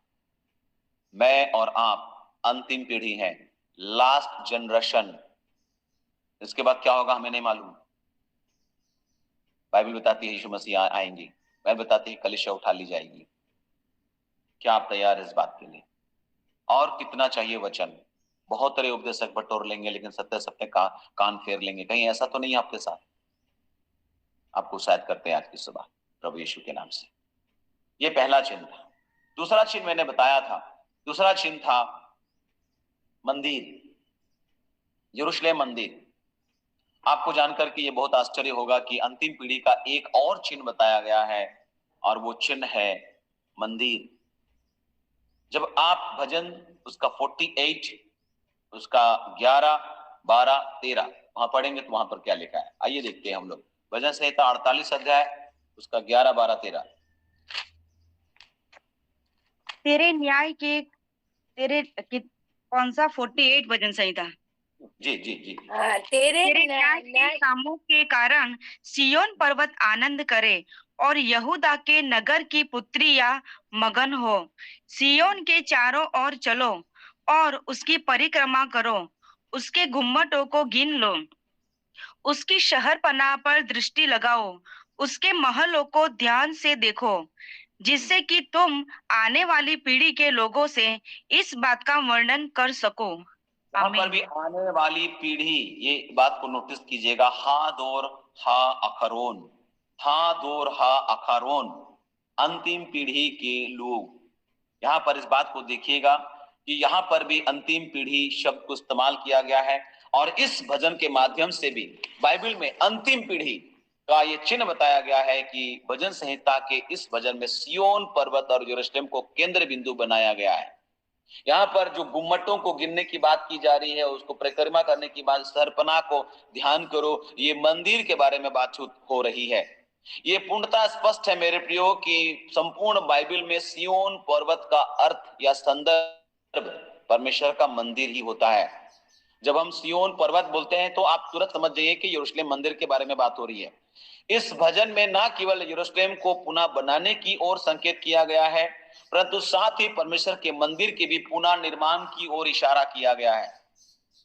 मैं और आप अंतिम पीढ़ी हैं, लास्ट जनरेशन। इसके बाद क्या होगा हमें नहीं मालूम। बाइबल बताती है यीशु मसीह आएंगे, बाइबल बताती है कलीसिया उठा ली जाएगी। क्या आप तैयार इस बात के लिए? और कितना चाहिए वचन? बहुत तरह उपदेशक बटोर लेंगे, लेकिन सत्य सत्य का कान फेर लेंगे। कहीं ऐसा तो नहीं आपके साथ? आपको शायद करते हैं आज की सुबह प्रभु यीशु के नाम से। ये पहला चिन्ह था। दूसरा चिन्ह मैंने बताया था, दूसरा चिन्ह था मंदिर, यरूशलेम मंदिर। आपको जानकर के ये बहुत आश्चर्य होगा कि अंतिम पीढ़ी का एक और चिन्ह बताया गया है, और वो चिन्ह है मंदिर। जब आप भजन उसका 48 उसका 11, 12, 13 वहां पढ़ेंगे तो वहां पर क्या लिखा है, आइए देखते हैं हम लोग। भजन संहिता 48 अध्याय उसका 11, 12, 13। तेरे न्याय के कौन सा 48 भजन संहिता? जी जी जी। तेरे न्याय के कामों के कारण सियोन पर्वत आनंद करे, और यहूदा के नगर की पुत्रियां मगन हो। सियोन के चारों ओर चलो और उसकी परिक्रमा करो, उसके गुम्मटों को गिन लो, उसकी शहरपनाह पर दृष्टि लगाओ, उसके महलों को ध्यान से देखो, जिससे कि तुम आने वाली पीढ़ी के लोगों से इस बात का वर्णन कर सको। वहां पर भी आने वाली पीढ़ी, ये बात को नोटिस कीजिएगा, हा दोर हा अखरोन, हा दोर हा अखरोन, अंतिम पीढ़ी के लोग। यहाँ पर इस बात को देखिएगा कि यहाँ पर भी अंतिम पीढ़ी शब्द को इस्तेमाल किया गया है, और इस भजन के माध्यम से भी बाइबल में अंतिम पीढ़ी का ये चिन्ह बताया गया है कि भजन संहिता के इस भजन में सियोन पर्वत और यरूशलेम को केंद्र बिंदु बनाया गया है। यहाँ पर जो गुम्मटों को गिनने की बात की जा रही है, उसको परिक्रमा करने की बात, शहरपनाह को ध्यान करो, ये मंदिर के बारे में बातचीत हो रही है। ये पूर्णतः स्पष्ट है मेरे प्रियो कि संपूर्ण बाइबल में सियोन पर्वत का अर्थ या संदर्भ परमेश्वर का मंदिर ही होता है। जब हम सियोन पर्वत बोलते हैं तो आप तुरंत समझ जाइए कि यरूशलेम मंदिर के बारे में बात हो रही है। इस भजन में न केवल यरूशलेम को पुनः बनाने की ओर संकेत किया गया है, परंतु साथ ही परमेश्वर के मंदिर के भी पुनः निर्माण की ओर इशारा किया गया है।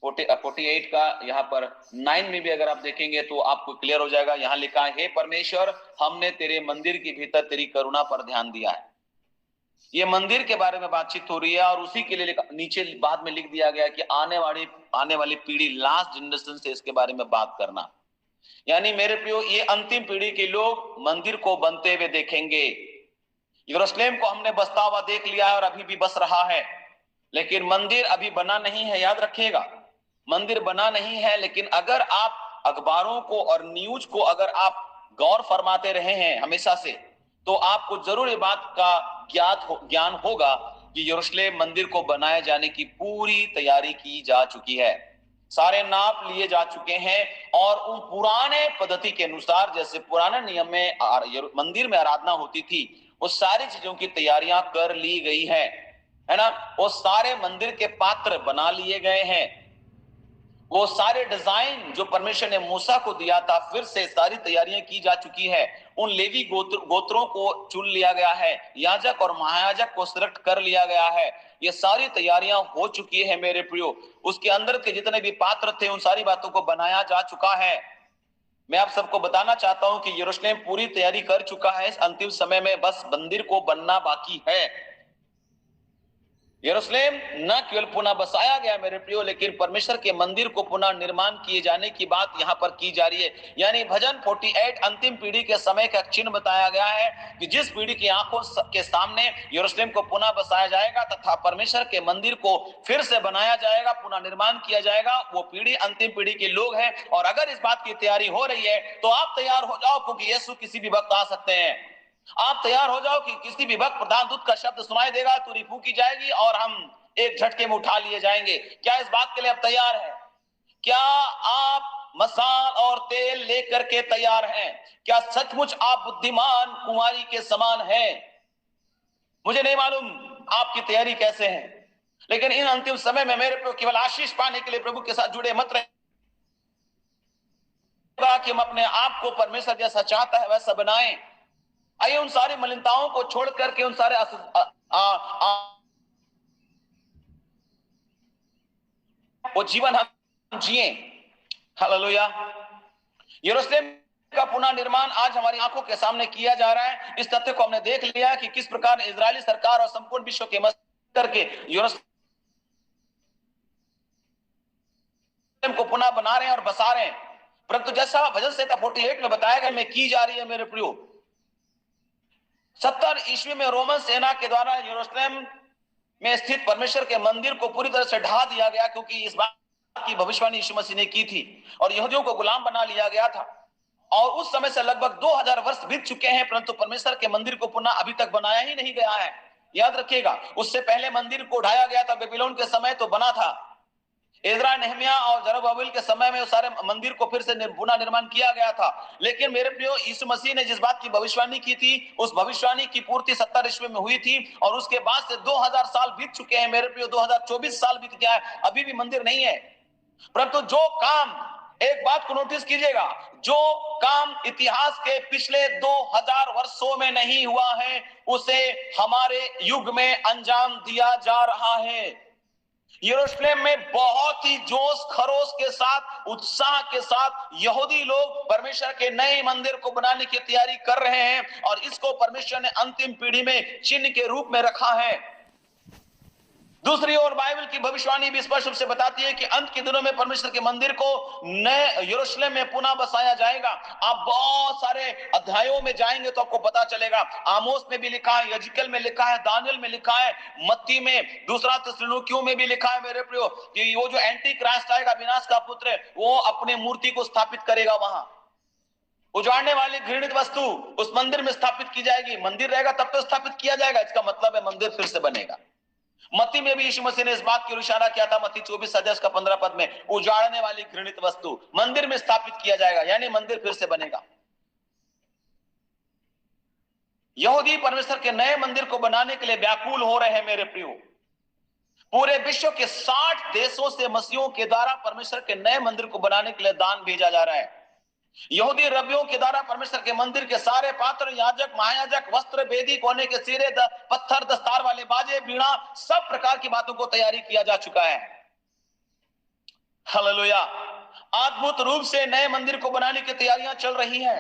48 का यहाँ पर 9 में भी अगर आप देखेंगे तो आपको क्लियर हो जाएगा। यहाँ लिखा है, हे परमेश्वर, हमने तेरे मंदिर के भीतर तेरी करुणा पर ध्यान दिया है। ये मंदिर के बारे में बातचीत हो रही है, और उसी के लिए नीचे बाद में लिख दिया गया कि आने वाली पीढ़ी, लास्ट जनरेशन से इसके बारे में बात करना। यानी मेरे प्रियो, ये अंतिम पीढ़ी के लोग मंदिर को बनते हुए देखेंगे। यरूशलेम को हमने बसता हुआ देख लिया है और अभी भी बस रहा है, लेकिन मंदिर अभी बना नहीं है। याद रखिएगा, मंदिर बना नहीं है। लेकिन अगर आप अखबारों को और न्यूज को अगर आप गौर फरमाते रहे हैं हमेशा से, तो आपको जरूर ये बात का ज्ञान होगा कि यरूशलेम मंदिर को बनाए जाने की पूरी तैयारी की जा चुकी है। सारे नाप लिए जा चुके हैं और उन पुराने पद्धति के अनुसार, जैसे पुराने नियम में मंदिर में आराधना होती थी, वो सारी चीजों की तैयारियां कर ली गई है ना। वो सारे मंदिर के पात्र बना लिए गए हैं। वो सारे डिजाइन जो परमेश्वर ने मूसा को दिया था, फिर से सारी तैयारियां की जा चुकी है। उन लेवी गोत्रों को चुन लिया गया है, याजक और महायाजक को सिलेक्ट कर लिया गया है। ये सारी तैयारियां हो चुकी है मेरे प्रियो। उसके अंदर के जितने भी पात्र थे, उन सारी बातों को बनाया जा चुका है। मैं आप सबको बताना चाहता हूं कि यरूशलेम पूरी तैयारी कर चुका है। इस अंतिम समय में बस मंदिर को बनना बाकी है। यरूशलेम न केवल पुनः बसाया गया मेरे प्रियो, लेकिन परमेश्वर के मंदिर को पुनः निर्माण किए जाने की बात यहां पर की जा रही है। यानी भजन 48 अंतिम पीढ़ी के समय का चिन्ह बताया गया है कि जिस पीढ़ी की आंखों के सामने यरूशलेम को पुनः बसाया जाएगा तथा परमेश्वर के मंदिर को फिर से बनाया जाएगा, पुनः निर्माण किया जाएगा, वो पीढ़ी अंतिम पीढ़ी के लोग हैं। और अगर इस बात की तैयारी हो रही है तो आप तैयार हो जाओ, क्योंकि यीशु किसी भी वक्त आ सकते हैं। आप तैयार हो जाओ कि किसी भी वक्त प्रधान दूत का शब्द सुनाई देगा, तुरही फूंकी जाएगी और हम एक झटके में उठा लिए जाएंगे। क्या इस बात के लिए आप तैयार हैं? क्या आप मसाल और तेल लेकर के तैयार हैं? क्या सचमुच आप बुद्धिमान कुमारी के समान हैं? मुझे नहीं मालूम आपकी तैयारी कैसे है, लेकिन इन अंतिम समय में मेरे को केवल आशीष पाने के लिए प्रभु के साथ जुड़े मत रहे कि हम अपने आप को परमेश्वर जैसा चाहता है वैसा बनाएं। आइए उन सारी मलिनताओं को छोड़ करके उन सारे वो जीवन हम जिए। हालेलुया। यरूशलेम का पुनः निर्माण आज हमारी आंखों के सामने किया जा रहा है। इस तथ्य को हमने देख लिया कि किस प्रकार इजरायली सरकार और संपूर्ण विश्व के मदद करके यरूशलेम को पुनः बना रहे हैं और बसा रहे हैं। परंतु जैसा भजन संहिता 48 में बताया गया, में की जा रही है मेरे प्रियो। 70 ईस्वी में रोमन सेना के द्वारा यरूशलेम में स्थित परमेश्वर के मंदिर को पूरी तरह से ढा दिया गया, क्योंकि इस बात की भविष्यवाणी यीशु मसीह ने की थी और यहूदियों को गुलाम बना लिया गया था। और उस समय से लगभग 2000 वर्ष बीत चुके हैं, परंतु परमेश्वर के मंदिर को पुनः अभी तक बनाया ही नहीं गया है। याद रखिएगा, उससे पहले मंदिर को ढाया गया था, बेबीलोन के समय तो बना था। इज़रा, नेहमिया और जरुब्बाबिल के समय में उस सारे मंदिर को फिर से पुनः निर्माण किया गया था। लेकिन मेरे प्रियो, यीशु मसीह ने जिस बात की भविष्यवाणी की थी, उस भविष्यवाणी की पूर्ति 70 ईस्वी में हुई थी और उसके बाद से 2000 साल बीत चुके हैं मेरे प्रियो। 2024 साल बीत गया है, अभी भी मंदिर नहीं है। परंतु जो काम, एक बात को नोटिस कीजिएगा, जो काम इतिहास के पिछले 2000 वर्षों में नहीं हुआ है, उसे हमारे युग में अंजाम दिया जा रहा है। यरूशलेम में बहुत ही जोश खरोश के साथ, उत्साह के साथ यहूदी लोग परमेश्वर के नए मंदिर को बनाने की तैयारी कर रहे हैं और इसको परमेश्वर ने अंतिम पीढ़ी में चिन्ह के रूप में रखा है। दूसरी ओर बाइबल की भविष्यवाणी भी स्पष्ट रूप से बताती है कि अंत के दिनों में परमेश्वर के मंदिर को नए यरूशलेम में पुनः बसाया जाएगा। आप बहुत सारे अध्यायों में जाएंगे तो आपको पता चलेगा। आमोस में भी लिखा है, यजिकल में लिखा है, दानियल में लिखा है, मत्ती में, दूसरा थिस्सलुनीकियों में भी लिखा है मेरे प्रियो, कि वो जो एंटी क्राइस्ट आएगा, विनाश का पुत्र, वो अपने मूर्ति को स्थापित करेगा। वहां उजाड़ने वाली घृणित वस्तु उस मंदिर में स्थापित की जाएगी। मंदिर रहेगा तब तो स्थापित किया जाएगा, इसका मतलब है मंदिर फिर से बनेगा। मत्ती में भी यीशु मसीह ने इस बात की ओर इशारा किया था, मत्ती 24 अध्याय का 15 पद में, उजाड़ने वाली घृणित वस्तु मंदिर में स्थापित किया जाएगा, यानी मंदिर फिर से बनेगा। यहूदी परमेश्वर के नए मंदिर को बनाने के लिए व्याकुल हो रहे हैं मेरे प्रियो। पूरे विश्व के 60 देशों से मसीहों के द्वारा परमेश्वर के नए मंदिर को बनाने के लिए दान भेजा जा रहा है। यहूदी रबियों के द्वारा परमेश्वर के मंदिर के सारे पात्र, याजक, महायाजक, वस्त्र, वेदी, कोने के सिरे, पत्थर, दस्तार वाले बाजे, बीड़ा, सब प्रकार की बातों को तैयारी किया जा चुका है। हालेलुया। अद्भुत रूप से नए मंदिर को बनाने की तैयारियां चल रही हैं।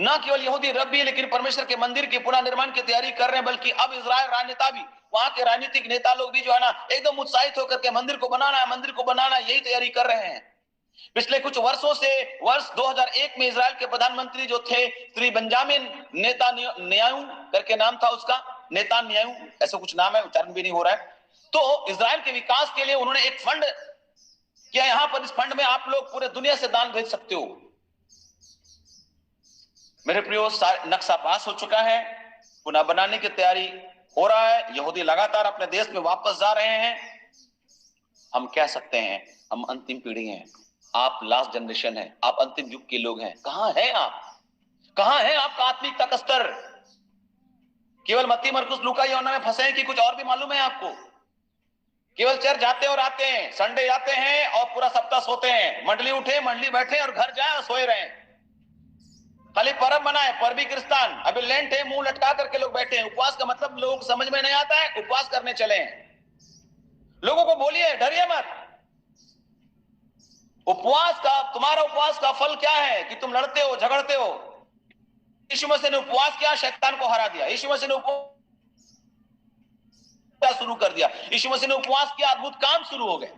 न केवल यहूदी रबी लेकिन परमेश्वर के मंदिर के पुनः निर्माण की तैयारी कर रहे हैं, बल्कि अब इजराइल राजनेता भी, वहां के राजनीतिक नेता लोग भी जो है ना, एकदम उत्साहित होकर के मंदिर को बनाना है, मंदिर को बनाना है, यही तैयारी कर रहे हैं। पिछले कुछ वर्षों से वर्ष 2001 में इजराइल के प्रधानमंत्री जो थे श्री बेंजामिन नेतान्याहू करके नाम था उसका, नेतान्याहू ऐसा कुछ नाम है, उच्चारण भी नहीं हो रहा है। तो इजराइल के विकास के लिए उन्होंने एक फंड किया। यहां पर इस फंड में आप लोग पूरे दुनिया से दान भेज सकते हो। मेरे प्रियो, नक्शा पास हो चुका है, पुनः बनाने की तैयारी हो रहा है। यहूदी लगातार अपने देश में वापस जा रहे हैं। हम कह सकते हैं हम अंतिम पीढ़ी हैं, आप लास्ट जनरेशन है, आप अंतिम युग के लोग हैं। कहां है आप? कहां है आपका आत्मिकता का स्तर? केवल मत्ती मरकुस लूका यूहन्ना में फंसे हैं कि कुछ और भी मालूम है आपको? केवल चर्च जाते और आते हैं, संडे जाते हैं और पूरा सप्ताह सोते हैं, मंडली उठे मंडली बैठे और घर जाए और सोए रहे। खाली पर्व मनाए, पर भी क्रिस्तान। अभी लेंट है, मुंह लटका करके लोग बैठे हैं। उपवास का मतलब लोगों को समझ में नहीं आता है, उपवास करने चले हैं। लोगों को बोलिए डरिए मत। उपवास का, तुम्हारा उपवास का फल क्या है कि तुम लड़ते हो, झगड़ते हो। यीशु मसीह ने उपवास किया, शैतान को हरा दिया। यीशु मसीह ने उपवास शुरू कर दिया। यीशु मसीह ने उपवास किया, अद्भुत काम शुरू हो गए।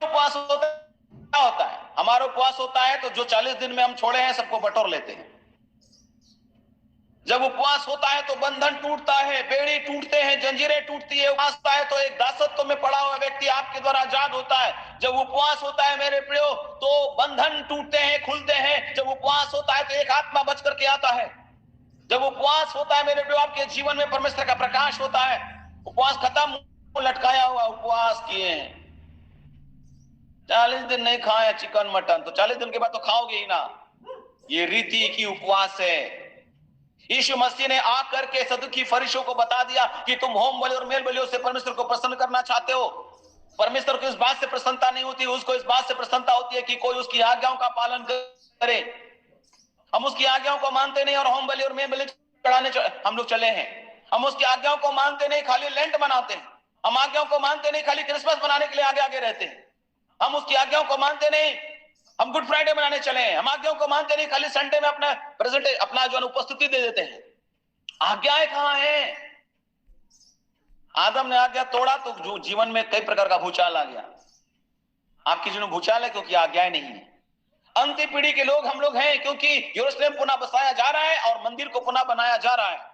उपवास होता है, हमारा उपवास होता है तो जो 40 दिन में हम छोड़े हैं सबको बटोर लेते हैं। जब उपवास होता है तो बंधन टूटता है, बेड़ी टूटते हैं, जंजीरें टूटती है। उपवास होता है तो एक दासत्व में पड़ा हुआ व्यक्ति आपके द्वारा आजाद होता है। जब उपवास होता है मेरे प्रियो तो बंधन टूटते हैं, खुलते हैं। जब उपवास होता है तो एक आत्मा बच करके आता है। जब उपवास होता है मेरे प्रियो आपके जीवन में परमेश्वर का प्रकाश होता है। उपवास खत्म, लटकाया हुआ उपवास किए हैं, 40 दिन नहीं खाए चिकन मटन, तो 40 दिन के बाद तो खाओगे ही ना। ये रीति की उपवास है। यीशु मसीह ने आकर के सदुकी फरीसियों को बता दिया कि तुम होम बलि और मेल बलियों से परमेश्वर को प्रसन्न करना चाहते हो। परमेश्वर को इस बात से प्रसन्नता नहीं होती, उसको इस बात से प्रसन्नता होती है कि कोई उसकी आज्ञाओं का पालन करे। हम उसकी आज्ञाओं को मानते नहीं और होम बलि और मेल बलि चढ़ाने हम लोग चले हैं। हम उसकी आज्ञाओं को मानते नहीं, खाली लेंट मनाते हैं। हम आज्ञाओं को मानते नहीं, खाली क्रिसमस मनाने के लिए आगे आगे रहते हैं। हम उसकी आज्ञाओं को मानते नहीं, हम गुड फ्राइडे मनाने चले हैं। हम आज्ञाओं को मानते नहीं, खाली संडे में अपना जो उपस्थिति दे देते हैं। आज्ञाएं कहां है? आदम ने आज्ञा तोड़ा तो जो जीवन में कई प्रकार का भूचाल आ गया। आपके जीवन में भूचाल है क्योंकि आज्ञाएं नहीं है। अंतिम पीढ़ी के लोग हम लोग हैं क्योंकि यरूशलेम पुनः बसाया जा रहा है और मंदिर को पुनः बनाया जा रहा है।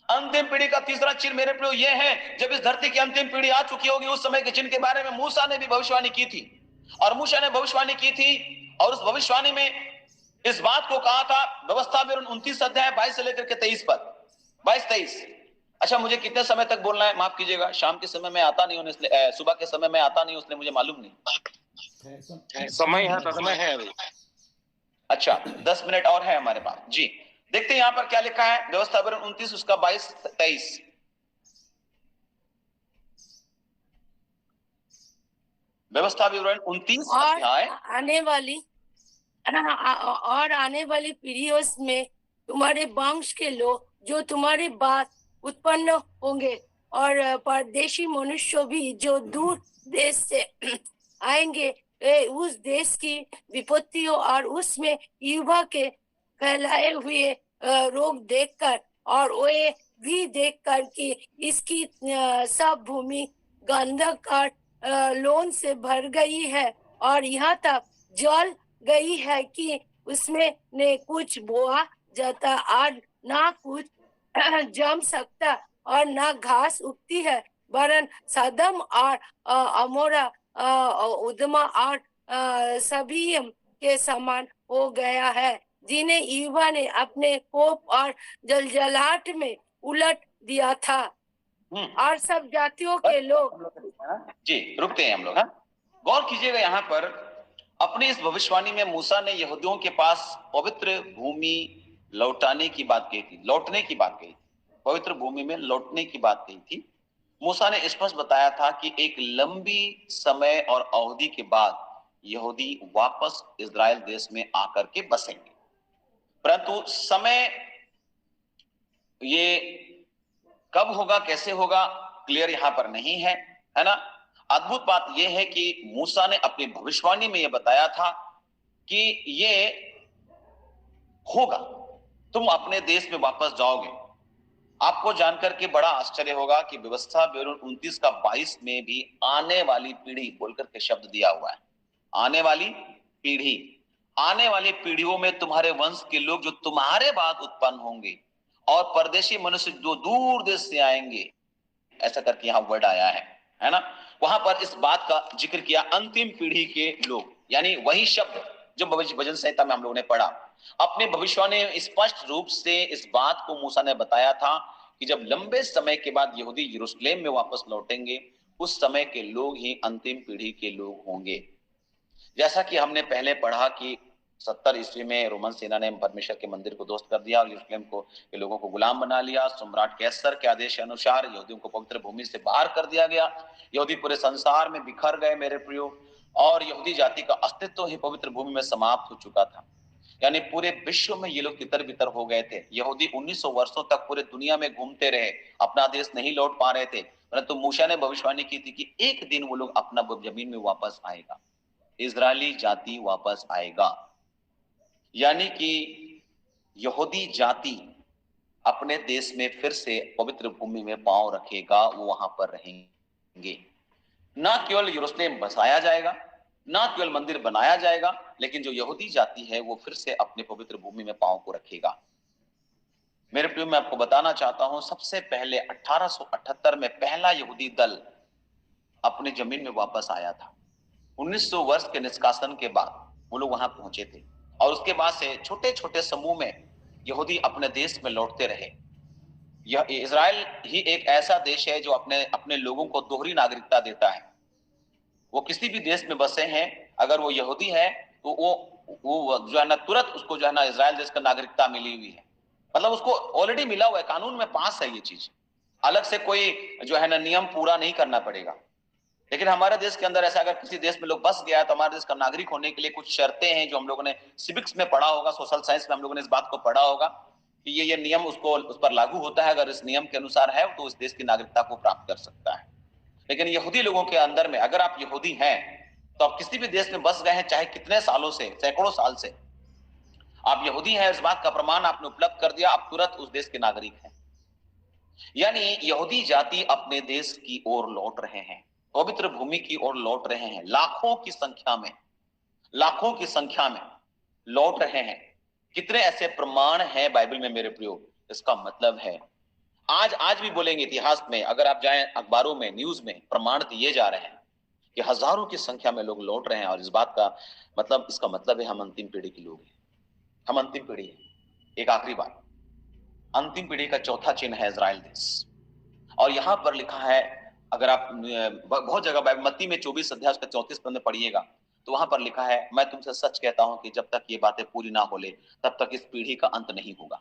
अंतिम पीढ़ी का तीसरा चिन्ह मेरे प्रियो ये है, जब इस धरती की अंतिम पीढ़ी आ चुकी होगी उस समय के चिन्ह के बारे में मूसा ने भी भविष्यवाणी की थी। और मूसा ने भविष्यवाणी की थी और उस भविष्यवाणी में इस बात को कहा था, व्यवस्था में 29 अध्याय 22 से लेकर के 23 पद, 22-23। अच्छा, मुझे कितने समय तक बोलना है माफ कीजिएगा, शाम के समय में आता नहीं हूं इसलिए, सुबह के समय में आता नहीं हूं इसलिए मुझे मालूम नहीं। समय है अभी। अच्छा, 10 मिनट और है हमारे पास जी। देखते हैं यहां पर क्या लिखा है, व्यवस्था विवरण 29 उसका 22-23। व्यवस्था विवरण 29 अध्याय। आने वाली पीढ़ियों में तुम्हारे वंश के लोग जो तुम्हारे बाद उत्पन्न होंगे और परदेशी मनुष्य भी जो दूर देश से आएंगे, उस देश की विपत्तियों और उसमें युवा के फैलाए हुए रोग देखकर और वे भी देखकर कि इसकी सब भूमि गंधक और लोन से भर गई है और यहाँ तक जल गई है कि उसमें न कुछ बोआ जाता और ना कुछ जम सकता और ना घास उगती है, वरन सदम और अमोरा, उदमा और सभी के समान हो गया है, जिन्हें युवा ने अपने कोप और जलजलाहट में उलट दिया था। और सब जातियों के लोग जी रुकते हैं हम लोग। गौर कीजिएगा यहाँ पर अपनी इस भविष्यवाणी में मूसा ने यहूदियों के पास पवित्र भूमि लौटाने की बात कही थी, लौटने की बात कही थी, पवित्र भूमि में लौटने की बात कही थी। मूसा ने स्पष्ट बताया था कि एक लंबी समय और अवधि के बाद यहूदी वापस इजराइल देश में आकर के बसेंगे, परंतु समय ये कब होगा कैसे होगा क्लियर यहां पर नहीं है, है ना। अद्भुत बात यह है कि मूसा ने अपनी भविष्यवाणी में यह बताया था कि ये होगा, तुम अपने देश में वापस जाओगे आपको जानकर के बड़ा आश्चर्य होगा कि व्यवस्था ब्यूरो 29 का 22 में भी आने वाली पीढ़ी बोलकर के शब्द दिया हुआ है। आने वाली पीढ़ी, आने वाली पीढ़ियों में तुम्हारे वंश के लोग जो तुम्हारे बाद उत्पन्न होंगे और परदेशी मनुष्य जो दूर देश से आएंगे, ऐसा करके यहाँ वर्ड आया है ना। वहां पर इस बात का जिक्र किया, अंतिम पीढ़ी के लोग, यानी वही शब्द जो भजन संहिता में हम लोगों ने पढ़ा। अपने भविष्यवाणी में स्पष्ट रूप से इस बात को मूसा ने बताया था कि जब लंबे समय के बाद यहूदी यरूशलेम में वापस लौटेंगे, उस समय के लोग ही अंतिम पीढ़ी के लोग होंगे। जैसा कि हमने पहले पढ़ा कि 70 ईस्वी में रोमन सेना ने परमेश्वर के मंदिर को ध्वस्त कर दिया और यरूशलेम को के लोगों को गुलाम बना लिया। सम्राट कैसर के आदेश के अनुसार यहूदियों को पवित्र भूमि से बाहर कर दिया गया। यहूदी पूरे संसार में बिखर गए मेरे प्रियो, और यहूदी जाति का अस्तित्व ही पवित्र भूमि में समाप्त हो चुका था। यानी पूरे विश्व में ये लोग तितर बितर हो गए थे। यहूदी 1900 वर्षों तक पूरे दुनिया में घूमते रहे, अपना देश नहीं लौट पा रहे थे, परंतु मूसा ने भविष्यवाणी की थी कि एक दिन वो लोग अपना जमीन में वापस आएगा, इजरायली जाति वापस आएगा। यानी कि यहूदी जाति अपने देश में फिर से पवित्र भूमि में पांव रखेगा, वो वहां पर रहेंगे। ना केवल यरूशलेम बसाया जाएगा, ना केवल मंदिर बनाया जाएगा, लेकिन जो यहूदी जाति है वो फिर से अपने पवित्र भूमि में पांव को रखेगा। मेरे प्रियो, मैं आपको बताना चाहता हूं, सबसे पहले 1878 में पहला यहूदी दल अपनी जमीन में वापस आया था। 1900 वर्ष के निष्कासन के बाद वो लोग वहां पहुंचे थे, और उसके बाद से छोटे छोटे समूह में यहूदी अपने देश में लौटते रहे। यह इजराइल ही एक ऐसा देश है जो अपने अपने लोगों को दोहरी नागरिकता देता है। वो किसी भी देश में बसे हैं, अगर वो यहूदी है तो वो जो है ना तुरंत उसको जो है ना इजराइल देश का नागरिकता मिली हुई है, मतलब उसको ऑलरेडी मिला हुआ है, कानून में पास है ये चीज, अलग से कोई जो है ना नियम पूरा नहीं करना पड़ेगा। लेकिन हमारे देश के अंदर ऐसा, अगर किसी देश में लोग बस गया तो हमारे देश का नागरिक होने के लिए कुछ शर्तें हैं जो हम लोगों ने सिविक्स में पढ़ा होगा, सोशल साइंस में हम लोगों ने इस बात को पढ़ा होगा कि ये नियम उसको उस पर लागू होता है। अगर इस नियम के अनुसार है तो उस देश की नागरिकता को प्राप्त कर सकता है। लेकिन यहूदी लोगों के अंदर में, अगर आप यहूदी हैं तो आप किसी भी देश में बस गए हैं, चाहे कितने सालों से, सैकड़ों साल से आप यहूदी हैं, इस बात का प्रमाण आपने उपलब्ध कर दिया, आप तुरंत उस देश के नागरिक हैं। यानी यहूदी जाति अपने देश की ओर लौट रहे हैं, पवित्र भूमि की ओर लौट रहे हैं, लाखों की संख्या में लौट रहे हैं। कितने ऐसे प्रमाण हैं बाइबल में मेरे प्रियो। इसका मतलब है आज भी बोलेंगे इतिहास में, अगर आप जाएं अखबारों में, न्यूज में, प्रमाण दिए जा रहे हैं कि हजारों की संख्या में लोग लौट रहे हैं। और इस बात का मतलब, इसका मतलब है हम अंतिम पीढ़ी के लोग हैं, हम अंतिम पीढ़ी है। एक आखिरी बात, अंतिम पीढ़ी का चौथा चिन्ह है इजराइल देश। और यहां पर लिखा है, अगर आप बहुत जगह बाइबल मत्ती में 24 अध्याय उसका 34 पद में पढ़िएगा तो वहां पर लिखा है, मैं तुमसे सच कहता हूं कि जब तक ये बातें पूरी ना हो ले तब तक इस पीढ़ी का अंत नहीं होगा।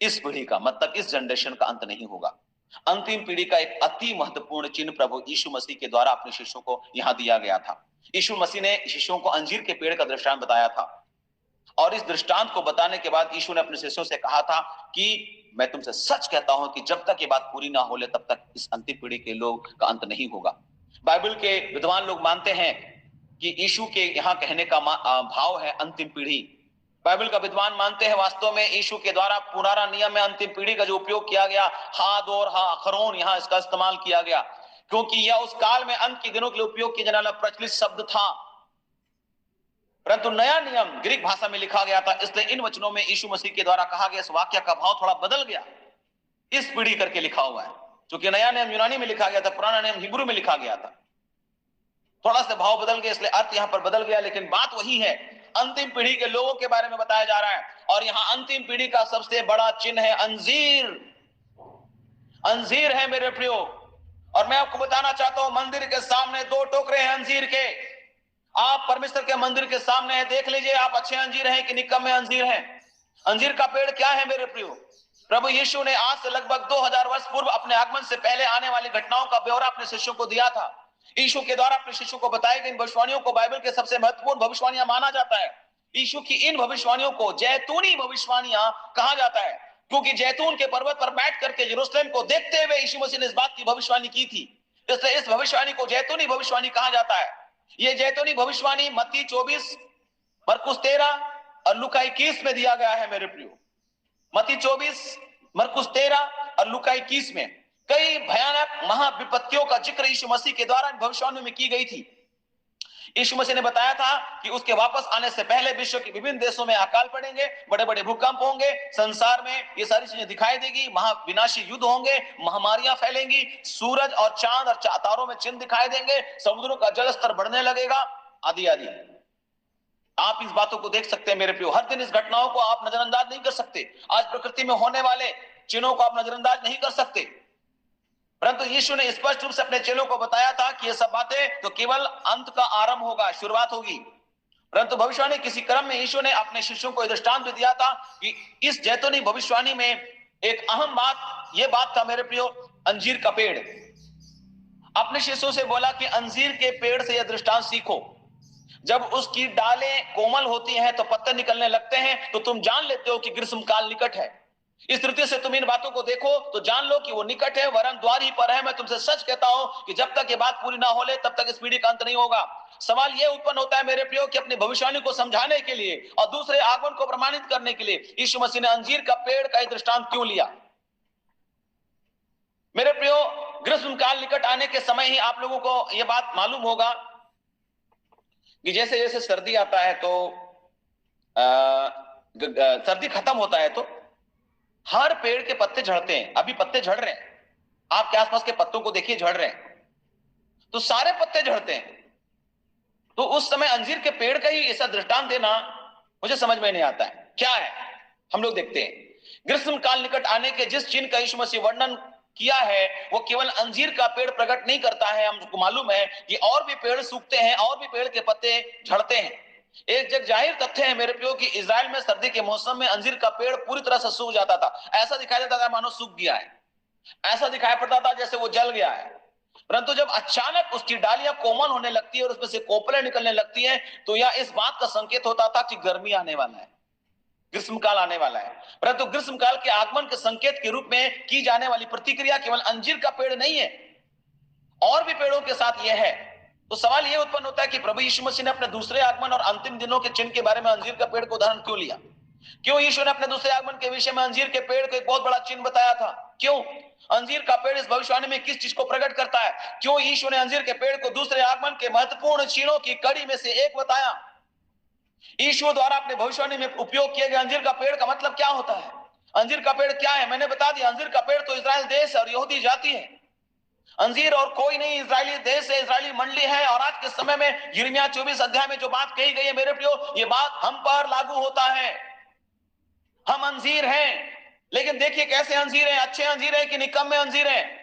इस पीढ़ी का मतलब इस जनरेशन का अंत नहीं होगा। अंतिम पीढ़ी का एक अति महत्वपूर्ण चिन्ह प्रभु यीशु मसीह के द्वारा अपने शिष्यों को यहां दिया गया था। यीशु मसीह ने शिष्यों को अंजीर के पेड़ का दृष्टांत बताया था, और इस दृष्टांत को बताने के बाद यीशु ने अपने शिष्यों से कहा था कि मैं तुमसे सच कहता हूं कि जब तक ये बात पूरी ना हो ले तब तक इस अंतिम पीढ़ी के लोग का अंत नहीं होगा। बाइबल के विद्वान लोग मानते हैं कि यीशु के यहाँ कहने का भाव है अंतिम पीढ़ी। बाइबल का विद्वान मानते हैं वास्तव में यीशु के द्वारा पुराना नियम में अंतिम पीढ़ी का जो उपयोग किया गया, हाद और अखरोन, यहाँ इसका इस्तेमाल किया गया, क्योंकि यह उस काल में अंत के दिनों के लिए उपयोग किया जाने वाला प्रचलित शब्द था। परंतु नया नियम ग्रीक भाषा में लिखा गया था, इसलिए इन वचनों में यीशु मसीह के द्वारा कहा गया इस वाक्य का भाव थोड़ा बदल गया। इस पीढ़ी करके लिखा हुआ है, क्योंकि नया नियम यूनानी में लिखा गया था, पुराना नियम हिब्रू में लिखा गया था। थोड़ा सा भाव बदल गया, इसलिए अर्थ यहां पर बदल गया, लेकिन बात वही है। अंतिम पीढ़ी के लोगों के बारे में बताया जा रहा है, और यहां अंतिम पीढ़ी का सबसे बड़ा चिन्ह है अंजीर। अंजीर है मेरे प्रियो, और मैं आपको बताना चाहता हूं, मंदिर के सामने 2 टोकरे हैं अंजीर के। आप परमेश्वर के मंदिर के सामने है, देख लीजिए आप अच्छे अंजीर हैं कि निकम्मे अंजीर हैं। अंजीर का पेड़ क्या है मेरे प्रियो? प्रभु यीशु ने आज से लगभग 2000 वर्ष पूर्व अपने आगमन से पहले आने वाली घटनाओं का ब्यौरा अपने शिष्यों को दिया था। यीशु के द्वारा अपने शिष्यों को बताई गई भविष्यवाणियों को बाइबल के सबसे महत्वपूर्ण भविष्यवाणियां माना जाता है। यीशु की इन भविष्यवाणियों को जैतूनी भविष्यवाणियां कहा जाता है, क्योंकि जैतून के पर्वत पर बैठ करके यरूशलेम को देखते हुए यीशु मसीह ने इस बात की भविष्यवाणी की थी, इसलिए इस भविष्यवाणी को जैतूनी भविष्यवाणी कहा जाता है। ये जैतूनी भविष्यवाणी मत्ती 24, मरकुस 13 और लूका 21 में दिया गया है मेरे प्रियो। मत्ती 24, मरकुस 13 और लूका 21 में कई भयानक महाविपत्तियों का जिक्र यीशु मसीह के द्वारा भविष्यवाणी में की गई थी। यीशु मसीह ने बताया था कि उसके वापस आने से पहले विश्व के विभिन्न देशों में अकाल पड़ेंगे, बड़े बड़े भूकंप होंगे, संसार में ये सारी चीजें दिखाई देगी, महाविनाशी युद्ध होंगे, महामारियां फैलेंगी, सूरज और चांद और तारों में चिन्ह दिखाई देंगे, समुद्रों का जल स्तर बढ़ने लगेगा, आदि आदि। आप इस बातों को देख सकते हैं मेरे प्रियो। हर दिन इस घटनाओं को आप नजरअंदाज नहीं कर सकते। आज प्रकृति में होने वाले चिन्हों को आप नजरअंदाज नहीं कर सकते, परंतु यीशु ने स्पष्ट रूप से अपने चेलों को बताया था कि ये सब बातें तो केवल अंत का आरंभ होगा, शुरुआत होगी। परंतु भविष्यवाणी किसी क्रम में यीशु ने अपने शिष्यों को दृष्टांत भी दिया था कि इस जैतूनी भविष्यवाणी में एक अहम बात यह बात था मेरे प्रियो, अंजीर का पेड़। अपने शिष्यों से बोला कि अंजीर के पेड़ से यह दृष्टांत सीखो, जब उसकी डालें कोमल होती हैं तो पत्ते निकलने लगते हैं, तो तुम जान लेते हो कि ग्रीष्म काल निकट है। इस तरीके से तुम इन बातों को देखो तो जान लो कि वो निकट है, वरन द्वार ही पर है। मैं तुमसे सच कहता हूं कि जब तक ये बात पूरी ना हो ले तब तक इस पीढ़ी का अंत नहीं होगा। सवाल ये उत्पन्न होता है मेरे प्रियो कि अपनी भविष्यवाणी को समझाने के लिए और दूसरे आगमन को प्रमाणित करने के लिए यीशु मसीह ने अंजीर का पेड़ का दृष्टांत क्यों लिया? मेरे प्रियो, ग्रीष्म काल निकट आने के समय ही आप लोगों को यह बात मालूम होगा कि जैसे जैसे सर्दी आता है तो सर्दी खत्म होता है तो हर पेड़ के पत्ते झड़ते हैं। अभी पत्ते झड़ रहे हैं, आपके आसपास के पत्तों को देखिए, झड़ रहे हैं, तो सारे पत्ते झड़ते हैं। तो उस समय अंजीर के पेड़ का ही ऐसा दृष्टांत देना मुझे समझ में नहीं आता है। क्या है? हम लोग देखते हैं ग्रीष्म काल निकट आने के जिस चिन्ह का यीशु मसीह वर्णन किया है वो केवल अंजीर का पेड़ प्रकट नहीं करता है। हमको मालूम है कि और भी पेड़ सूखते हैं, और भी पेड़ के पत्ते झड़ते हैं। एक जग जाहिर तथ्य है मेरे प्रियो कि इजराइल में सर्दी के मौसम में अंजीर का पेड़ पूरी तरह से सूख जाता था। ऐसा दिखाई देता था मानो सूख गया है, ऐसा दिखाई पड़ता था जैसे वो जल गया है। परंतु जब अचानक उसकी डालियां कोमल होने लगती है और उसमें से कोपलें निकलने लगती हैं तो यह इस बात का संकेत होता था कि गर्मी आने वाला है, ग्रीष्म काल आने वाला है। परंतु ग्रीष्म काल के आगमन के संकेत के रूप में की जाने वाली प्रतिक्रिया केवल अंजीर का पेड़ नहीं है, और भी पेड़ों के साथ यह है। तो सवाल यह उत्पन्न होता है कि प्रभु यीशु मसीह ने अपने दूसरे आगमन और अंतिम दिनों के चिन्ह के बारे में अंजीर का पेड़ को उदाहरण क्यों लिया? क्यों यीशु ने अपने दूसरे आगमन के विषय में अंजीर के पेड़ को एक बहुत बड़ा चिन्ह बताया था? क्यों? अंजीर का पेड़ इस भविष्यवाणी में किस चीज को प्रकट करता है? क्यों यीशु ने अंजीर के पेड़ को दूसरे आगमन के महत्वपूर्ण चिन्हों की कड़ी में से एक बताया? यीशु द्वारा अपने भविष्यवाणी में उपयोग किए गए अंजीर का पेड़ का मतलब क्या होता है? अंजीर का पेड़ क्या है? मैंने बता दिया, अंजीर का पेड़ तो इजराइल देश और यहूदी जाति है। अंजीर और कोई नहीं, इजरायली देश है, इजरायली मंडली है। और आज के समय में यिर्मयाह 24 अध्याय में जो बात कही गई है मेरे प्रियो, ये बात हम पर लागू होता है। हम अंजीर हैं, लेकिन देखिए कैसे अंजीर हैं, अच्छे अंजीर हैं कि निकम्मे अंजीर हैं।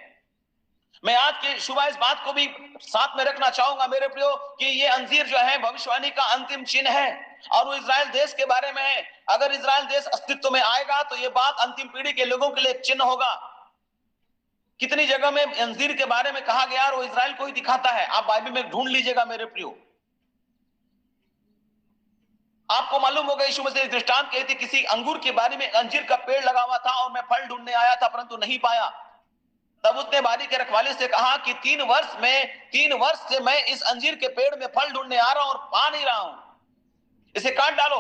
मैं आज की सुबह इस बात को भी साथ में रखना चाहूंगा मेरे प्रियो कि ये अंजीर जो है भविष्यवाणी का अंतिम चिन्ह है और वो इजराइल देश के बारे में है। अगर इजराइल देश अस्तित्व में आएगा तो ये बात अंतिम पीढ़ी के लोगों के लिए एक चिन्ह होगा। कितनी जगह में अंजीर के बारे में कहा गया और वो इजराइल को ही दिखाता है। आप बाइबल में ढूंढ लीजिएगा मेरे प्रियो। आपको मालूम होगा यीशु मसीह ने दृष्टांत कही थी, किसी अंगूर के बारे में अंजीर का पेड़ लगा हुआ था और मैं फल ढूंढने आया था परंतु नहीं पाया। तब उसने बारी के रखवाले से कहा कि 3 वर्ष से मैं इस अंजीर के पेड़ में फल ढूंढने आ रहा हूं और पा नहीं रहा हूं, इसे काट डालो।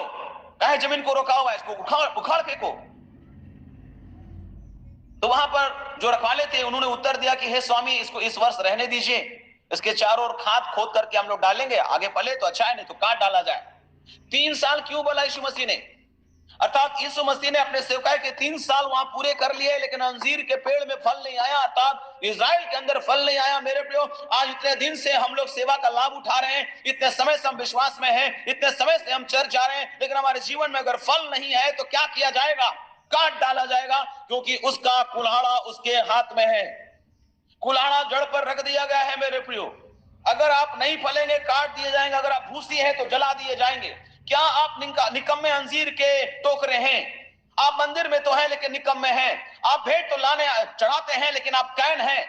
कहे जमीन को रोका हुआ है, इसको उखाड़ फेंको। तो वहां पर जो रखवाले थे उन्होंने उत्तर दिया कि हे स्वामी, इसको इस वर्ष रहने दीजिए, इसके चारों ओर खाद खोद करके हम लोग डालेंगे, आगे फले तो अच्छा है, नहीं तो काट डाला जाए। 3 साल क्यों बोला यीशु मसीह ने? अर्थात यीशु मसीह ने अपने सेवकाई के 3 साल वहां पूरे कर लिए, लेकिन अंजीर के पेड़ में फल नहीं आया, अर्थात इजराइल के अंदर फल नहीं आया। मेरे प्रियो, आज इतने दिन से हम लोग सेवा का लाभ उठा रहे हैं, इतने समय से हम विश्वास में हैं, इतने समय से हम चर्च जा रहे हैं, लेकिन हमारे जीवन में अगर फल नहीं है तो क्या किया जाएगा? काट डाला जाएगा, क्योंकि उसका कुल्हाड़ा उसके हाथ में है। कुल्हाड़ा जड़ पर रख दिया गया है मेरे प्रियो। अगर आप नहीं फलेंगे काट दिए जाएंगे, अगर आप भूसी हैं तो जला दिए जाएंगे। क्या आप निकम्मे अंजीर के टोकरे हैं? आप मंदिर में तो हैं लेकिन निकम्मे हैं। आप भेंट तो लाने चढ़ाते हैं लेकिन आप कैन हैं।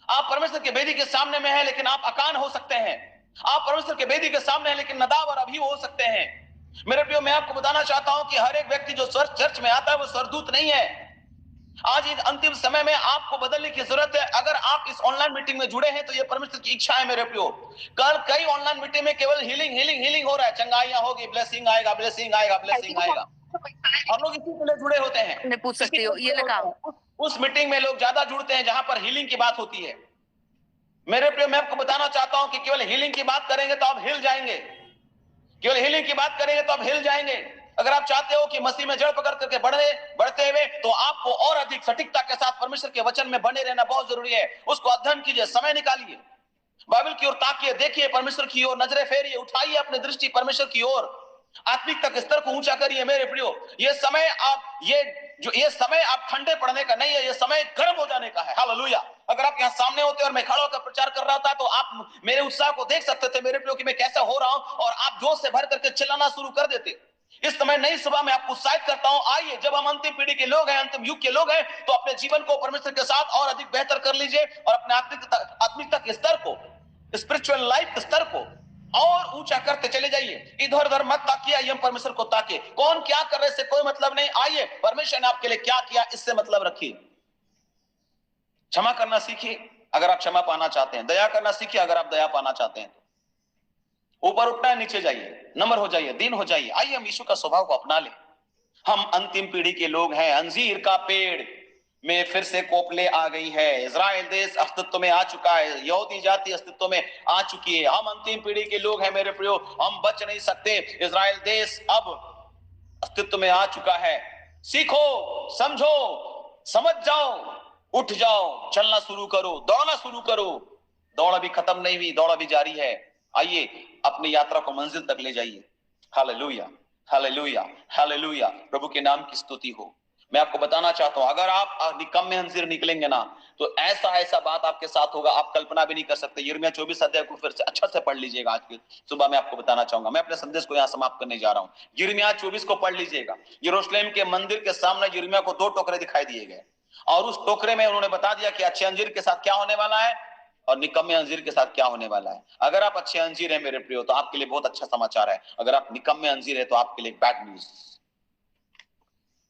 आप परमेश्वर के वेदी के सामने में हैं लेकिन आप अकान हो सकते हैं। आप परमेश्वर के वेदी के सामने हैं लेकिन नदाब और अभी हो सकते हैं। मेरे प्रियो, मैं आपको बताना चाहता हूं कि हर एक व्यक्ति जो चर्च में आता है वो स्वर्गदूत नहीं है। आज इस अंतिम समय में आपको बदलने की जरूरत है। अगर आप इस ऑनलाइन मीटिंग में जुड़े हैं तो ये परमेश्वर की इच्छा है मेरे प्रियो। कल कई ऑनलाइन मीटिंग में केवल हीलिंग हो रहा है, चंगाइयां होगी, ब्लेसिंग आएगा, ब्लेसिंग आएगा, ब्लेसिंग आएगा। हम लोग इसी के लिए जुड़े होते हैं। ने पूछ सकती हो, ये लगा। उस मीटिंग में लोग ज्यादा जुड़ते हैं जहां पर हीलिंग की बात होती है। मेरे प्रिय, मैं आपको बताना चाहता हूं कि केवल हीलिंग की बात करेंगे तो आप हिल जाएंगे। केवल हीलिंग की बात करेंगे तो आप हिल जाएंगे। अगर आप चाहते हो कि मसीह में जड़ पकड़ करके बढ़ते हुए, तो आपको और अधिक सटीकता के साथ परमेश्वर के वचन में बने रहना बहुत जरूरी है। उसको अध्ययन कीजिए, समय निकालिए, बाइबल की ओर ताकिए, देखिए परमेश्वर की ओर, नजरें फेरिए, उठाइए अपनी दृष्टि परमेश्वर की ओर, आत्मिकता के स्तर को ऊंचा करिए। मेरे प्रियो, ये समय आप ठंडे पड़ने का नहीं है, ये समय गर्म हो जाने का है। हालेलुया। अगर आप यहाँ सामने होते और मैं खड़ा होकर प्रचार कर रहा था, तो आप मेरे उत्साह को देख सकते थे मेरे प्रियो कि मैं कैसा हो रहा हूं, और आप जोश से भर करके चिल्लाना शुरू कर देते। इस समय नई सुबह में आपको उत्साहित करता हूं, आइए, जब हम अंतिम पीढ़ी के लोग हैं, अंतिम युग के लोग हैं, तो अपने जीवन को परमेश्वर के साथ और अधिक बेहतर कर लीजिए, और अपने आत्मिकता के स्तर को, स्पिरिचुअल लाइफ के स्तर को और ऊंचा करते चले जाइए। इधर उधर मत ताकिए, आइए हम परमेश्वर को ताकिए। कौन क्या कर रहे से कोई मतलब नहीं, आइए परमेश्वर ने आपके लिए क्या किया इससे मतलब रखिए। क्षमा करना सीखिए अगर आप क्षमा पाना चाहते हैं, दया करना सीखिए अगर आप दया पाना चाहते हैं। ऊपर उठना है, नीचे जाइए, नम्र हो जाइए, दीन हो जाइए। आइए हम यीशु का स्वभाव को अपना ले। हम अंतिम पीढ़ी के लोग हैं। अंजीर का पेड़ में फिर से कोपले आ गई है। इजराइल देश अस्तित्व में आ चुका है, यहूदी जाति अस्तित्व में आ चुकी है। हम अंतिम पीढ़ी के लोग हैं मेरे प्रियो, हम बच नहीं सकते। इजराइल देश अब अस्तित्व में आ चुका है। सीखो, समझो, समझ जाओ, उठ जाओ, चलना शुरू करो, दौड़ना शुरू करो। दौड़ अभी खत्म नहीं हुई, दौड़ अभी जारी है। आइए अपनी यात्रा को मंजिल तक ले जाइए। Hallelujah, hallelujah, hallelujah. प्रभु के नाम की स्तुति हो। मैं आपको बताना चाहता हूं, अगर आप निकम्मे अंजीर निकलेंगे ना, तो ऐसा बात आपके साथ होगा, आप कल्पना भी नहीं कर सकते। यिर्मयाह 24 अध्याय को फिर से अच्छा से पढ़ लीजिएगा। आज की सुबह मैं आपको बताना चाहूंगा, मैं अपने संदेश को यहां समाप्त करने जा रहा हूं। यिर्मयाह 24 को पढ़ लीजिएगा। यरूशलेम के मंदिर के सामने यिर्मयाह को 2 टोकरे दिखाई दिए गए, और उस टोकरे में उन्होंने बता दिया कि अच्छे अंजीर के साथ क्या होने वाला है और निकम्मे अंजीर के साथ क्या होने वाला है। अगर आप अच्छे अंजीर हैं मेरे प्रियो, तो आपके लिए बहुत अच्छा समाचार है। अगर आप निकम्मे अंजीर है तो आपके लिए बैड न्यूज।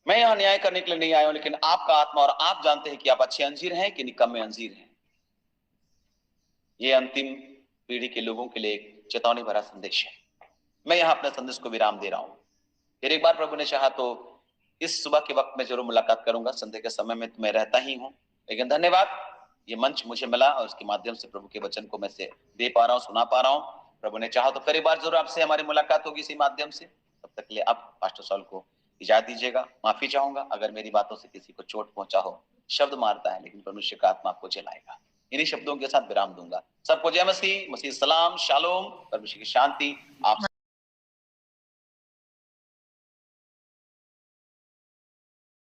मैं यहां न्याय करने के लिए नहीं आया हूं, लेकिन आपका आत्मा और आप जानते हैं कि आप अच्छे अंजीर हैं कि निकम्मे अंजीर हैं। ये अंतिम पीढ़ी के लोगों के लिए एक चेतावनी भरा संदेश है। मैं यहां अपने संदेश को विराम दे रहा हूं। फिर एक बार प्रभु ने चाहा तो इस सुबह के वक्त में जरूर मुलाकात करूंगा। संडे के समय में तो मैं रहता ही हूं, लेकिन धन्यवाद, ये मंच मुझे मिला और उसके माध्यम से प्रभु के वचन को मैं से दे पा रहा हूं, सुना पा रहा हूं। प्रभु ने चाहा तो फिर एक बार जरूर आपसे हमारी मुलाकात होगी इसी माध्यम से। तब तक के लिए अब पास्टर सॉल को इजाजत दीजिएगा। माफी चाहूंगा अगर मेरी बातों से किसी को चोट पहुंचा हो। शब्द मारता है लेकिन परमेश्वर का आत्मा आपको जलाएगा। इन्हीं शब्दों के साथ विराम दूंगा। सबको जय मसीह, मसीह सलाम, शालोम, परमेश्वर की शांति आप